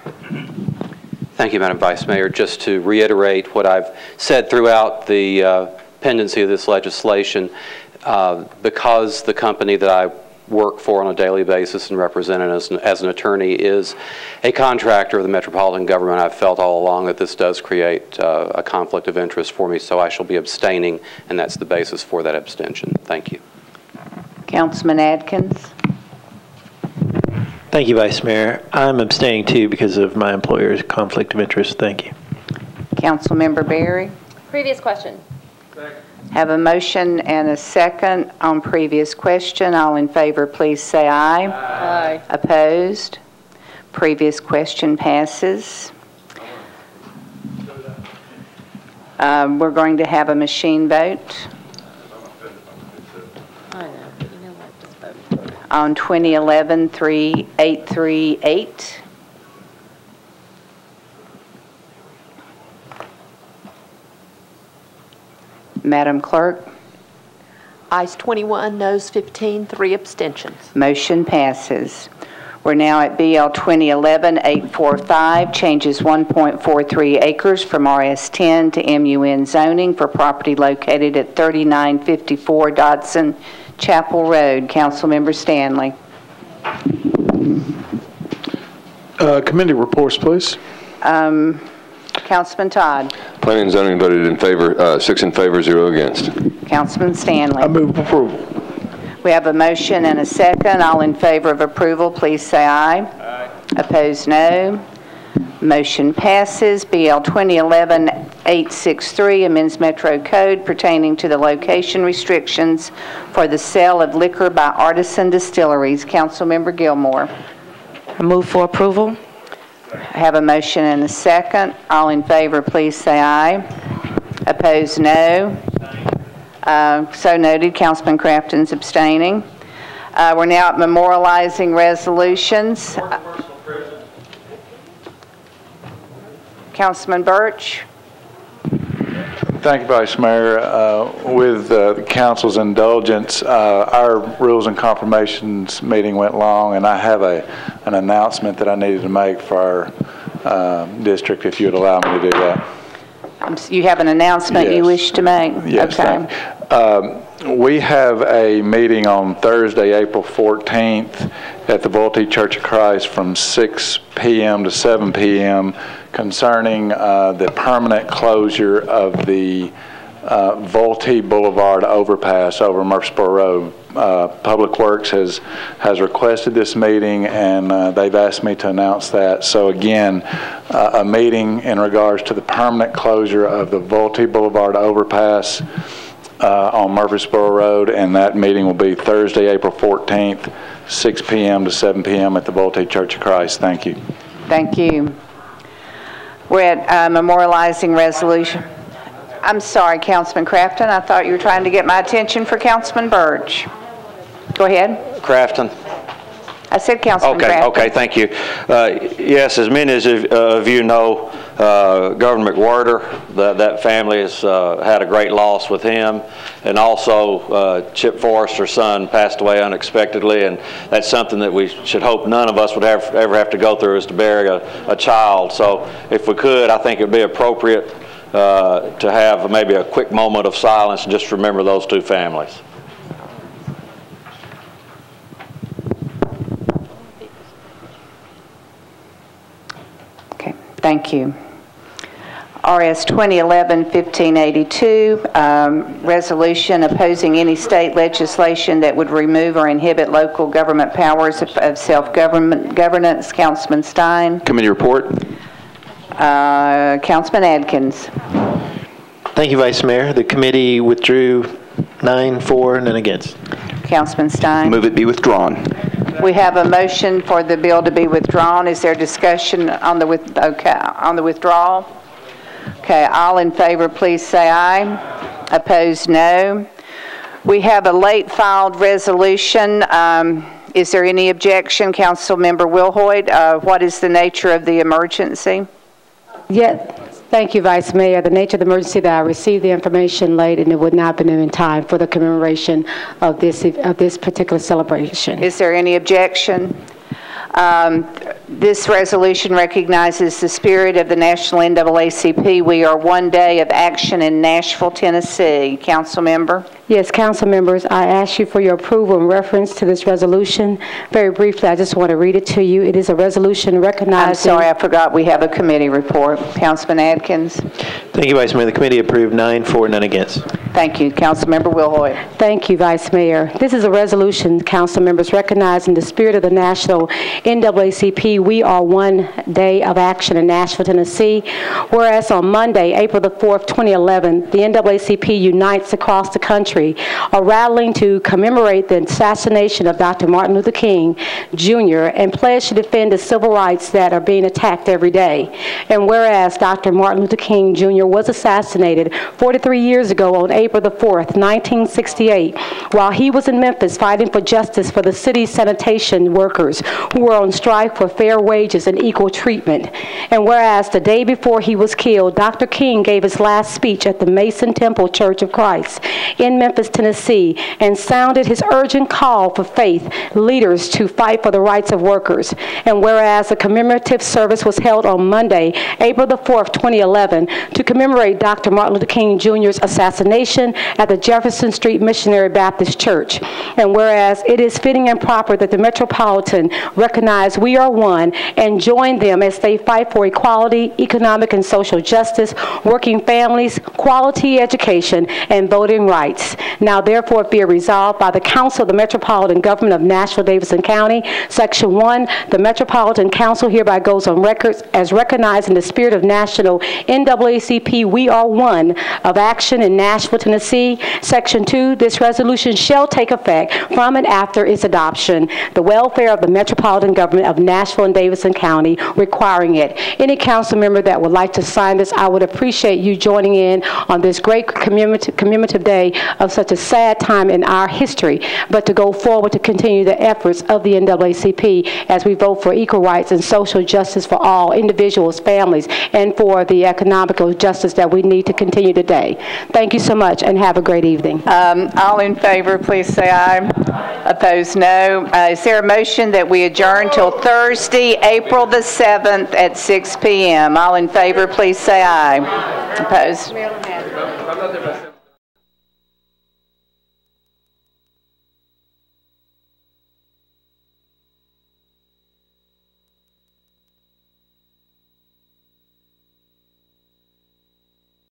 Thank you, Madam Vice Mayor. Just to reiterate what I've said throughout the pendency of this legislation, because the company that I work for on a daily basis and represented as an attorney is a contractor of the metropolitan government, I've felt all along that this does create a conflict of interest for me, so I shall be abstaining, and that's the basis for that abstention. Thank you. Councilman Adkins. Thank you, Vice Mayor. I'm abstaining too because of my employer's conflict of interest. Thank you. Councilmember Berry. Previous question. Have a motion and a second on previous question. All in favor, please say aye. Aye. Opposed? Previous question passes. We're going to have a machine vote on 2011-3838. Madam Clerk. Ayes 21, noes 15, 3 abstentions. Motion passes. We're now at BL 2011-845, changes 1.43 acres from RS10 to MUN zoning for property located at 3954 Dodson Chapel Road. Councilmember Stanley. Committee reports, please. Councilman Todd. Planning and zoning voted in favor, 6 in favor, 0 against. Councilman Stanley. I move approval. We have a motion and a second. All in favor of approval, please say aye. Aye. Opposed, no. Motion passes. BL 2011-863 amends Metro Code pertaining to the location restrictions for the sale of liquor by artisan distilleries. Councilmember Gilmore. I move for approval. I have a motion and a second. All in favor, please say aye. Opposed, no. So noted. Councilman Crafton's abstaining. We're now at memorializing resolutions. Councilman Birch. Thank you, Vice Mayor. With the council's indulgence, our rules and confirmations meeting went long, and I have an announcement that I needed to make for our district, if you would allow me to do that. You have an announcement Yes. you wish to make? Yes, okay. We have a meeting on Thursday, April 14th at the Vultee Church of Christ from 6 p.m. to 7 p.m. concerning the permanent closure of the Vultee Boulevard overpass over Murfreesboro Road. Public Works has requested this meeting, and they've asked me to announce that. So again, a meeting in regards to the permanent closure of the Vultee Boulevard overpass on Murfreesboro Road, and that meeting will be Thursday, April 14th, 6 p.m. to 7 p.m. at the Vultee Church of Christ. Thank you. Thank you. We're at memorializing resolution. I'm sorry, Councilman Crafton. I thought you were trying to get my attention for Councilman Birch. Go ahead. Crafton. I said Councilman Crafton. Okay, thank you. Yes, as many of you know, Governor McWhirter, that family has had a great loss with him, and also Chip Forrester's son passed away unexpectedly, and that's something that we should hope none of us would ever have to go through, is to bury a child. So if we could, I think it would be appropriate to have maybe a quick moment of silence and just remember those two families. Okay, thank you. RS 2011-1582, resolution opposing any state legislation that would remove or inhibit local government powers of self-governance. Councilman Stein. Committee report. Councilman Adkins. Thank you, Vice Mayor. The committee withdrew 9, 4, none against. Councilman Stein. Move it be withdrawn. We have a motion for the bill to be withdrawn. Is there discussion on the withdrawal? Okay, all in favor, please say aye. Opposed, no. We have a late filed resolution. Is there any objection? Councilmember Wilhoit, what is the nature of the emergency? Yes. Thank you, Vice Mayor. The nature of the emergency that I received the information late and it would not have been in time for the commemoration of this particular celebration. Is there any objection? This resolution recognizes the spirit of the National NAACP. We are one day of action in Nashville, Tennessee. Council member? Yes, council members, I ask you for your approval in reference to this resolution. Very briefly, I just want to read it to you. It is a resolution recognizing... I'm sorry, I forgot we have a committee report. Councilman Adkins. Thank you, Vice Mayor. The committee approved 9, 4, none against. Thank you. Councilmember Wilhoit. Thank you, Vice Mayor. This is a resolution, council members, recognizing the spirit of the National NAACP. We are one day of action in Nashville, Tennessee. Whereas on Monday, April the 4th, 2011, the NAACP unites across the country, are rallying to commemorate the assassination of Dr. Martin Luther King, Jr., and pledge to defend the civil rights that are being attacked every day. And whereas Dr. Martin Luther King, Jr. was assassinated 43 years ago on April the 4th, 1968, while he was in Memphis fighting for justice for the city's sanitation workers who were on strike for fair wages and equal treatment. And whereas the day before he was killed, Dr. King gave his last speech at the Mason Temple Church of Christ in Memphis, Tennessee, and sounded his urgent call for faith leaders to fight for the rights of workers. And whereas a commemorative service was held on Monday, April the 4th, 2011, to commemorate Dr. Martin Luther King Jr.'s assassination at the Jefferson Street Missionary Baptist Church. And whereas it is fitting and proper that the Metropolitan recognize we are one and join them as they fight for equality, economic and social justice, working families, quality education, and voting rights. Now therefore be it resolved by the Council of the Metropolitan Government of Nashville-Davidson County, Section 1, the Metropolitan Council hereby goes on record as recognizing the spirit of National NAACP, we are one of action in Nashville, Tennessee. Section 2, this resolution shall take effect from and after its adoption, the welfare of the Metropolitan Government of Nashville and Davidson County requiring it. Any council member that would like to sign this, I would appreciate you joining in on this great commemorative day of such a sad time in our history, but to go forward to continue the efforts of the NAACP as we vote for equal rights and social justice for all individuals, families, and for the economical justice that we need to continue today. Thank you so much and have a great evening. All in favor, please say aye. Opposed, no. Is there a motion that we adjourn till Thursday, April the 7th at 6 p.m.? All in favor, please say aye. Opposed?